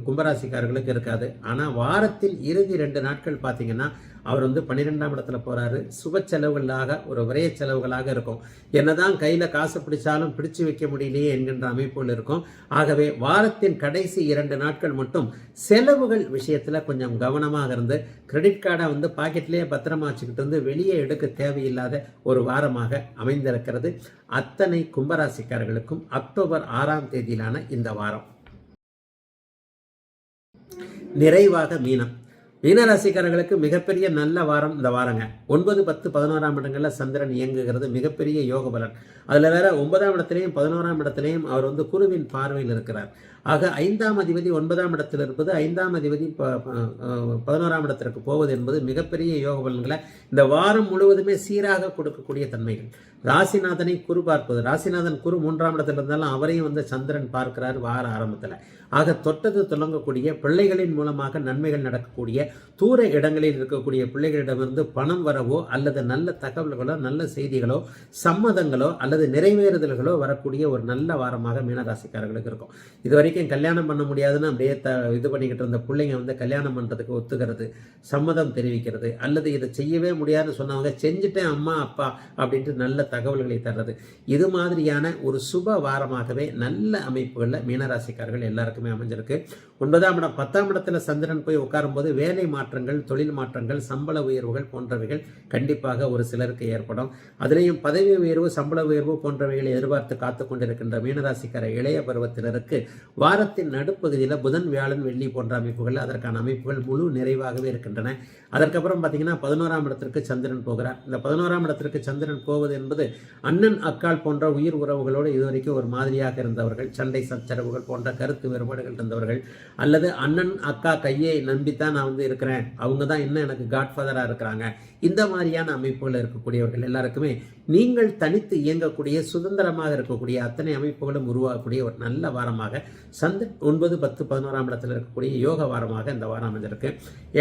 கும்பராசிக்காரர்களுக்கு இருக்காது. ஆனால் வாரத்தில் இறுதி 2 நாட்கள் பார்த்தீங்கன்னா அவர் வந்து 12ஆம் இடத்துல போறாரு. சுப செலவுகளாக, ஒரு விரைய செலவுகளாக இருக்கும். என்னதான் கையில காசு பிடிச்சாலும் பிடிச்சு வைக்க முடியலையே என்கின்ற அமைப்புகள் இருக்கும். ஆகவே வாரத்தின் கடைசி 2 நாட்கள் மட்டும் செலவுகள் விஷயத்துல கொஞ்சம் கவனமாக இருந்து, கிரெடிட் கார்டை வந்து பாக்கெட்லேயே பத்திரமா வச்சுக்கிட்டு வந்து வெளியே எடுக்க தேவையில்லாத ஒரு வாரமாக அமைந்திருக்கிறது அத்தனை கும்பராசிக்காரர்களுக்கும் அக்டோபர் 6ஆம் தேதியிலான இந்த வாரம். நிறைவாக மீனம். மீனராசிக்காரர்களுக்கு மிகப்பெரிய நல்ல வாரம் இந்த வாரங்க. 9, 10, 11ஆம் இடங்கள்ல சந்திரன் இயங்குகிறது மிகப்பெரிய யோக பலன். அதுல வேற 9ஆம் இடத்திலையும் 11ஆம் இடத்திலையும் அவர் குருவின் பார்வையில் இருக்கிறார். ஆக 5ஆம் அதிபதி 9ஆம் இடத்தில் இருப்பது, 5ஆம் அதிபதி 11ஆம் இடத்திற்கு போவது என்பது மிகப்பெரிய யோக பலன்களை இந்த வாரம் முழுவதுமே சீராக கொடுக்கக்கூடிய தன்மைகள். ராசிநாதனை குரு பார்ப்பது, ராசிநாதன் குரு 3ஆம் இடத்துல இருந்தாலும் அவரையும் சந்திரன் பார்க்கிறார் வார ஆரம்பத்தில். ஆக தொட்டது தொடங்கக்கூடிய பிள்ளைகளின் மூலமாக நன்மைகள் நடக்கக்கூடிய, தூர இடங்களில் இருக்கக்கூடிய பிள்ளைகளிடமிருந்து பணம் வரவோ அல்லது நல்ல தகவல்களோ நல்ல செய்திகளோ சம்மதங்களோ அல்லது நிறைவேறுதல்களோ வரக்கூடிய ஒரு நல்ல வாரமாக மீனராசிக்காரர்களுக்கு இருக்கும். இது வரைக்கும் கல்யாணம் பண்ண முடியாதுன்னு அப்படியே இது பண்ணிக்கிட்டு இருந்த பிள்ளைங்க கல்யாணம் பண்ணுறதுக்கு ஒத்துக்கிறது, சம்மதம் தெரிவிக்கிறது, அல்லது இதை செய்யவே முடியாதுன்னு சொன்னவங்க செஞ்சுட்டேன் அம்மா அப்பா அப்படின்ட்டு நல்ல தகவல்களை தர்றது, இது மாதிரியான ஒரு சுப வாரமாகவே நல்ல அமைப்புகளில் மீனராசிக்காரர்கள் எல்லாருக்குமே அமைஞ்சிருக்கு. 9ஆம் இடம் 10ஆம் இடத்துல சந்திரன் போய் உட்காரும் போது வேலை மாற்றங்கள், தொழில் மாற்றங்கள், சம்பள உயர்வுகள் போன்றவைகள் கண்டிப்பாக ஒரு சிலருக்கு ஏற்படும். அதுலேயும் பதவி உயர்வு, சம்பள உயர்வு போன்றவைகளை எதிர்பார்த்து காத்து கொண்டிருக்கின்ற மீனராசிக்கார இளைய பருவத்தினருக்கு வாரத்தின் நடுப்பகுதியில் புதன், வியாழன், வெள்ளி போன்ற அமைப்புகள், அதற்கான அமைப்புகள் முழு நிறைவாகவே இருக்கின்றன. அதற்கப்புறம் பார்த்தீங்கன்னா 11ஆம் இடத்திற்கு சந்திரன் போகிறார். இந்த 11ஆம் இடத்திற்கு சந்திரன் போவது என்பது அண்ணன் அக்கால் போன்ற உயிர் உறவுகளோடு இதுவரைக்கும் ஒரு மாதிரியாக இருந்தவர்கள், சண்டை சச்சரவுகள் போன்ற கருத்து வேறுபாடுகள் இருந்தவர்கள், அல்லது அண்ணன் அக்கா கையை நம்பித்தான் நான் இருக்கிறேன், அவங்க தான் இன்னும் எனக்கு காட்ஃபாதராக இருக்கிறாங்க, இந்த மாதிரியான அமைப்புகள் இருக்கக்கூடியவர்கள் எல்லாருக்குமே நீங்கள் தனித்து இயங்கக்கூடிய, சுதந்திரமாக இருக்கக்கூடிய அத்தனை அமைப்புகளும் உருவாகக்கூடிய ஒரு நல்ல வாரமாக 9, 10, 11ஆம் இடத்துல இருக்கக்கூடிய யோக வாரமாக இந்த வாரம் அமைஞ்சிருக்கு.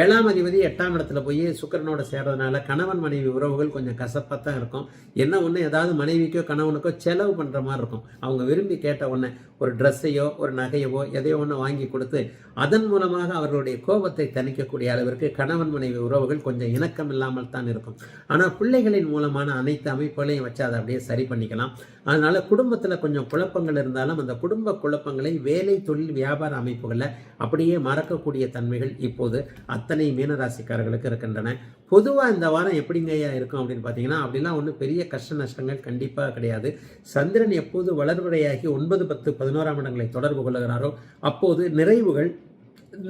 7ஆம் அதிபதி 8ஆம் இடத்துல போய் சுக்கிரனோட சேர்றதுனால கணவன் மனைவி உறவுகள் கொஞ்சம் கசப்பாக தான் இருக்கும். என்ன ஒன்று, ஏதாவது மனைவிக்கோ கணவனுக்கோ செலவு பண்ணுற மாதிரி இருக்கும். அவங்க விரும்பி கேட்ட ஒன்று, ஒரு ட்ரெஸ்ஸையோ ஒரு நகையவோ எதையோ ஒன்று வாங்கி கொடுத்து அதன் மூலமாக அவர்களுடைய கோபத்தை தணிக்கக்கூடிய அளவிற்கு கணவன் மனைவி உறவுகள் கொஞ்சம் இணக்கம் இல்லாமல் தான் இருக்கும். ஆனால் பிள்ளைகளின் மூலமான அனைத்து அமைப்புகளையும் வச்சு அதை அப்படியே சரி பண்ணிக்கலாம். அதனால குடும்பத்தில் கொஞ்சம் குழப்பங்கள் இருந்தாலும் அந்த குடும்ப குழப்பங்களை வேலை, தொழில், வியாபார அமைப்புகளில் அப்படியே மறக்கக்கூடிய தன்மைகள் இப்போது அத்தனை மீனராசிக்காரர்களுக்கு இருக்கின்றன. பொதுவாக இந்த வாரம் எப்படிங்கய்யா இருக்கும் அப்படின்னு பார்த்தீங்கன்னா, அப்படிலாம் ஒன்றும் பெரிய கஷ்ட நஷ்டங்கள் கண்டிப்பாக கிடையாது. சந்திரன் எப்போது வளர்வடையாகி 9, 10, 11ஆம் இடங்களை தொடர்பு கொள்ளுகிறாரோ அப்போது நிறைவுகள்,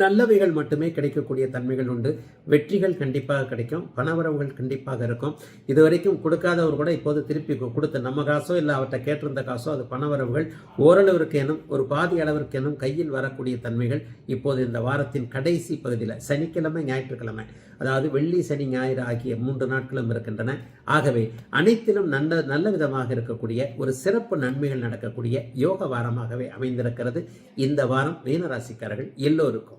நல்லவைகள் மட்டுமே கிடைக்கக்கூடிய தன்மைகள் உண்டு. வெற்றிகள் கண்டிப்பாக கிடைக்கும், பணவரவுகள் கண்டிப்பாக இருக்கும். இதுவரைக்கும் கொடுக்காதவர் கூட இப்போது திருப்பி கொடுத்து நம்ம காசோ இல்லை அவர்கிட்ட கேட்டிருந்த காசோ அது பணவரவுகள் ஓரளவிற்கு எனும் ஒரு பாதி அளவிற்கு எனும் கையில் வரக்கூடிய தன்மைகள் இப்போது இந்த வாரத்தின் கடைசி பகுதியில் சனிக்கிழமை, ஞாயிற்றுக்கிழமை, அதாவது வெள்ளி, சனி, ஞாயிறு ஆகிய 3 நாட்களும் இருக்கின்றன. ஆகவே அனைத்திலும் நல்ல விதமாக இருக்கக்கூடிய ஒரு சிறப்பு நன்மைகள் நடக்கக்கூடிய யோக வாரமாகவே அமைந்திருக்கிறது இந்த வாரம் மீனராசிக்காரர்கள் எல்லோருக்கும்.